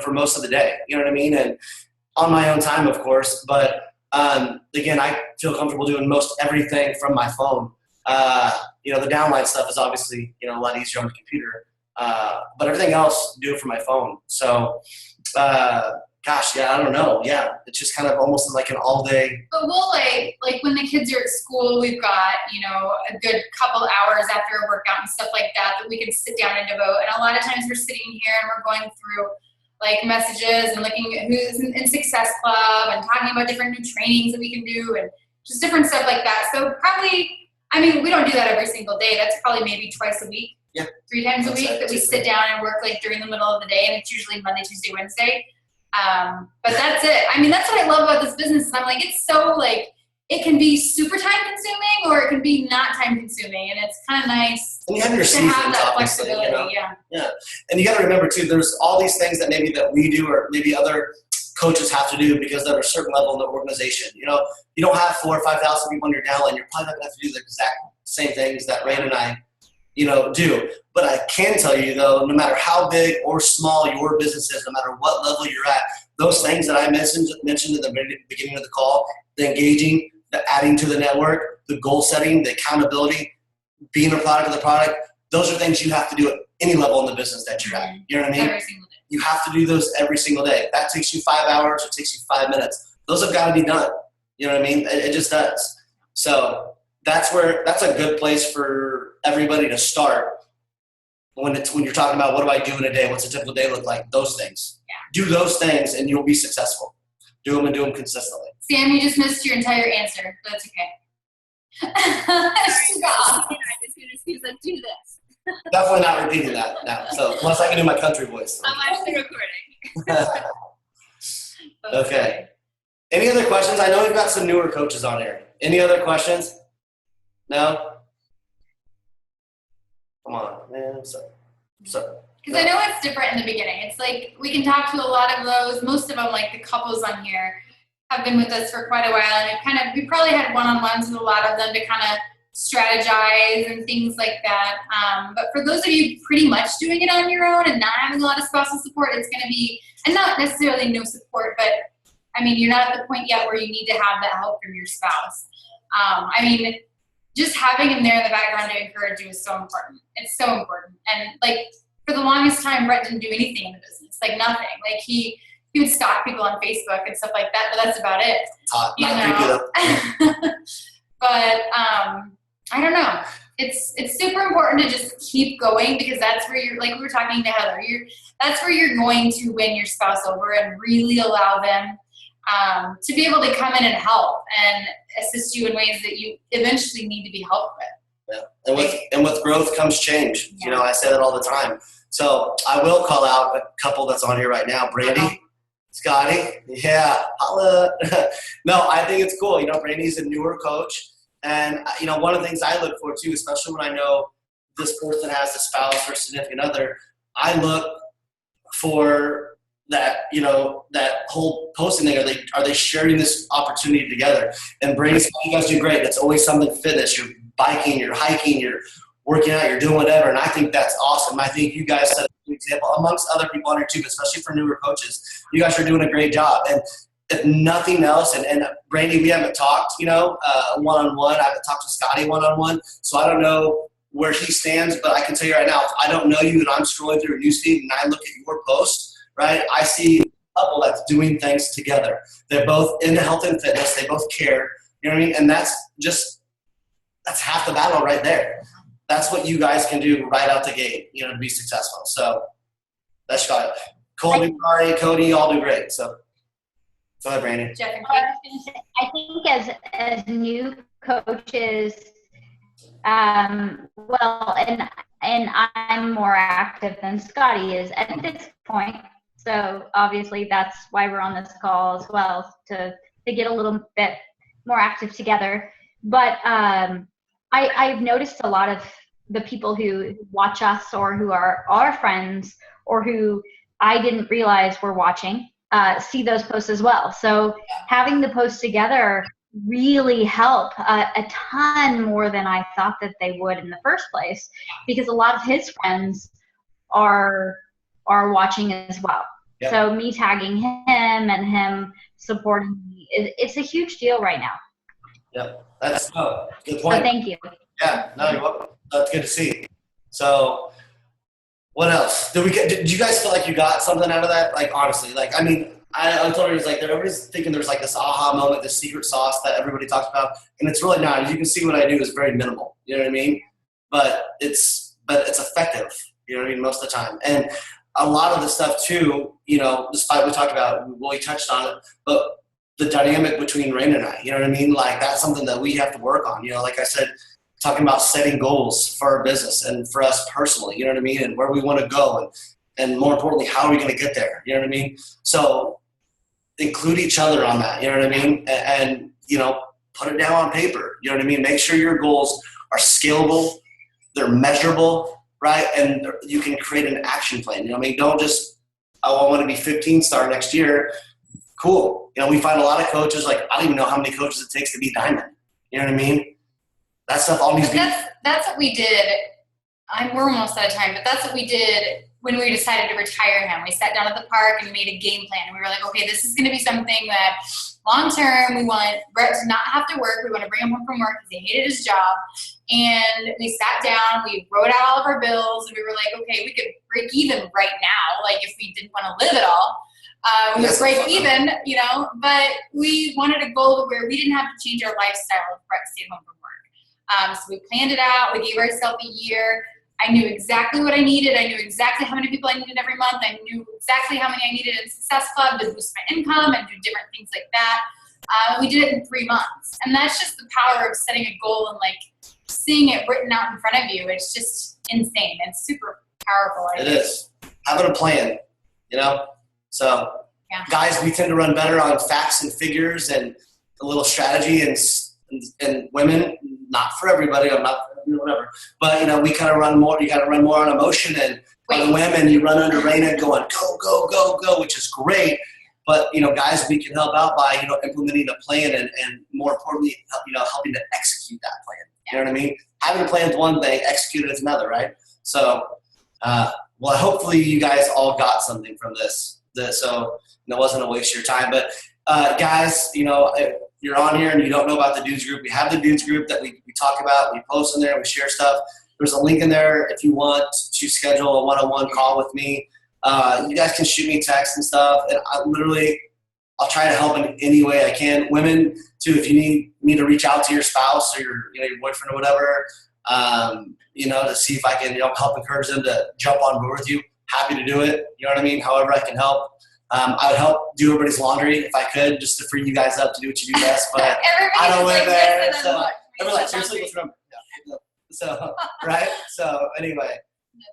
for most of the day. You know what I mean? And on my own time, of course. But again, I feel comfortable doing most everything from my phone. The downline stuff is obviously, a lot easier on the computer. But everything else, do it from my phone. So, I don't know. Yeah, it's just kind of almost like an all day. But we'll like when the kids are at school, we've got, a good couple hours after a workout and stuff like that we can sit down and devote. And a lot of times we're sitting here and we're going through like messages and looking at who's in Success Club and talking about different new trainings that we can do and just different stuff like that. So probably, we don't do that every single day. That's probably maybe twice a week Yeah. 3 times a That's week it, that we 2, sit 3. down and work like during the middle of the day, and it's usually Monday, Tuesday, Wednesday. But that's it. I mean, that's what I love about this business. And I'm like, it's so like, it can be super time consuming or it can be not time consuming, and it's kind of nice And you have your to seasons, have that obviously, flexibility. you know? Yeah. And you got to remember too, there's all these things that maybe that we do or maybe other coaches have to do because they're at a certain level in the organization. You know, you don't have 4,000 or 5,000 people on your downline. You're probably not going to have to do the exact same things that Rain and I, you know, do. But I can tell you though, no matter how big or small your business is, no matter what level you're at, those things that I mentioned in the beginning of the call, the engaging, the adding to the network, the goal setting, the accountability, being a product of the product, those are things you have to do at any level in the business that you're at. You know what I mean? Every single day. You have to do those every single day. If that takes you 5 hours, it takes you 5 minutes. Those have got to be done. You know what I mean? It just does. So that's a good place for everybody to start when you're talking about what do I do in a day? What's a typical day look like? Those things. Yeah. Do those things and you'll be successful. Do them and do them consistently. Sam, you just missed your entire answer. But that's okay. Stop. He's like, do this. Definitely not repeating that now. So unless I can do my country voice. I'm actually recording. Okay. Any other questions? I know we've got some newer coaches on here. Any other questions? No? Come on, man. So. Because I know it's different in the beginning. It's like we can talk to a lot of those. Most of them, like the couples on here, have been with us for quite a while, and we probably had one-on-ones with a lot of them to kind of strategize and things like that. But for those of you pretty much doing it on your own and not having a lot of spousal support, it's going to be, and not necessarily no support, but I mean, you're not at the point yet where you need to have that help from your spouse. I mean, just having him there in the background to encourage you is so important. It's so important. And like for the longest time, Brett didn't do anything in the business, like nothing. Like he would stalk people on Facebook and stuff like that, but that's about it. You know? But I don't know. It's super important to just keep going because that's where you're, like we were talking to Heather, that's where you're going to win your spouse over and really allow them to be able to come in and help and assist you in ways that you eventually need to be helped with. Yeah. And with growth comes change. Yeah. You know, I say that all the time. So I will call out a couple that's on here right now. Brandy, Scotty, yeah, holla. No, I think it's cool. You know, Brandy's a newer coach. And, you know, one of the things I look for too, especially when I know this person has a spouse or significant other, I look for that, you know, that whole posting thing. Are they sharing this opportunity together? And Brandy, you guys do great. That's always something fitness. You're biking, you're hiking, you're working out, you're doing whatever. And I think that's awesome. I think you guys set an example amongst other people on here too, especially for newer coaches. You guys are doing a great job. And if nothing else, and Brandy, we haven't talked, you know, one-on-one. I haven't talked to Scotty one-on-one. So I don't know where he stands, but I can tell you right now, if I don't know you and I'm scrolling through a newsfeed and I look at your post, right, I see a couple that's doing things together. They're both into health and fitness. They both care. You know what I mean? And that's half the battle right there. That's what you guys can do right out the gate, you know, to be successful. So that's got it. Colby, Mari, Cody, all do great. So go ahead, Brandy. I think as new coaches, well, and I'm more active than Scotty is at this point. So obviously that's why we're on this call as well, to get a little bit more active together. But I've noticed a lot of the people who watch us or who are our friends or who I didn't realize were watching see those posts as well. So having the posts together really help a ton more than I thought that they would in the first place, because a lot of his friends are watching as well. Yep. So me tagging him and him supporting me, it's a huge deal right now. Yep, that's good point. So thank you. Yeah, no, you're welcome. That's good to see. So what else? Did you guys feel like you got something out of that? Like, honestly, like, I mean, I told her, it was like, everybody's thinking there's like this aha moment, this secret sauce that everybody talks about, and it's really not. As you can see, what I do is very minimal. You know what I mean? But it's effective. You know what I mean? Most of the time. And a lot of the stuff too, you know, despite we talked about, we touched on it, but the dynamic between Rain and I, you know what I mean? Like, that's something that we have to work on. You know, like I said, talking about setting goals for our business and for us personally, you know what I mean? And where we want to go. And more importantly, how are we going to get there? You know what I mean? So include each other on that, you know what I mean? And you know, put it down on paper, you know what I mean? Make sure your goals are scalable, they're measurable, right? And you can create an action plan, you know what I mean? Don't just, oh, I want to be 15-star next year. Cool. You know, we find a lot of coaches, like, I don't even know how many coaches it takes to be diamond. You know what I mean? That stuff all needs to be. That's what we did. We're almost out of time, but that's what we did when we decided to retire him. We sat down at the park and made a game plan. And we were like, okay, this is going to be something that long term we want Brett to not have to work. We want to bring him home from work because he hated his job. And we sat down, we wrote out all of our bills, and we were like, okay, we could break even right now, like if we didn't want to live at all. We would break even, you know, but we wanted a goal where we didn't have to change our lifestyle if Brett stayed home from work. So we planned it out. We gave ourselves a year. I knew exactly what I needed. I knew exactly how many people I needed every month. I knew exactly how many I needed in Success Club to boost my income and do different things like that. We did it in 3 months. And that's just the power of setting a goal and like seeing it written out in front of you. It's just insane. It's super powerful. It is. Having a plan, you know? So yeah. Guys, we tend to run better on facts and figures and a little strategy, and women, not for everybody, I'm not, whatever, but you know, we kind of run more, you got to run more on emotion, and for the women, you run under Raina going, go, go, go, go, which is great. But, you know, guys, we can help out by, you know, implementing a plan and more importantly, you know, helping to execute that plan. You know what I mean? Having a plan is one thing, execute it is another, right? So, well, hopefully you guys all got something from this. So it wasn't a waste of your time. But guys, you know, if you're on here and you don't know about the dudes group, we have the dudes group that we talk about. We post in there, we share stuff. There's a link in there if you want to schedule a one-on-one call with me. You guys can shoot me text and stuff, and I'll try to help in any way I can. Women too, if you need me to reach out to your spouse or your boyfriend or whatever, you know, to see if I can, you know, help encourage them to jump on board with you. Happy to do it. You know what I mean? However I can help. I would help do everybody's laundry if I could, just to free you guys up to do what you do best. But I don't live there, so everyone's like, seriously, what's wrong? Yeah. So right. So anyway.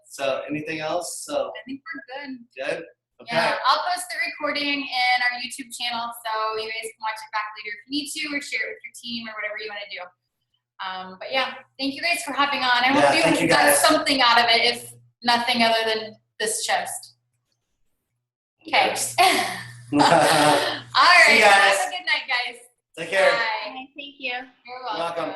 So anything else? So I think we're good. Good. Okay. Yeah, I'll post the recording in our YouTube channel, so you guys can watch it back later if you need to, or share it with your team, or whatever you want to do. But yeah, thank you guys for hopping on. I hope you got something out of it, if nothing other than this chest. Okay. All right. See you guys. Have a good night, guys. Take care. Bye. Thank you. You're welcome.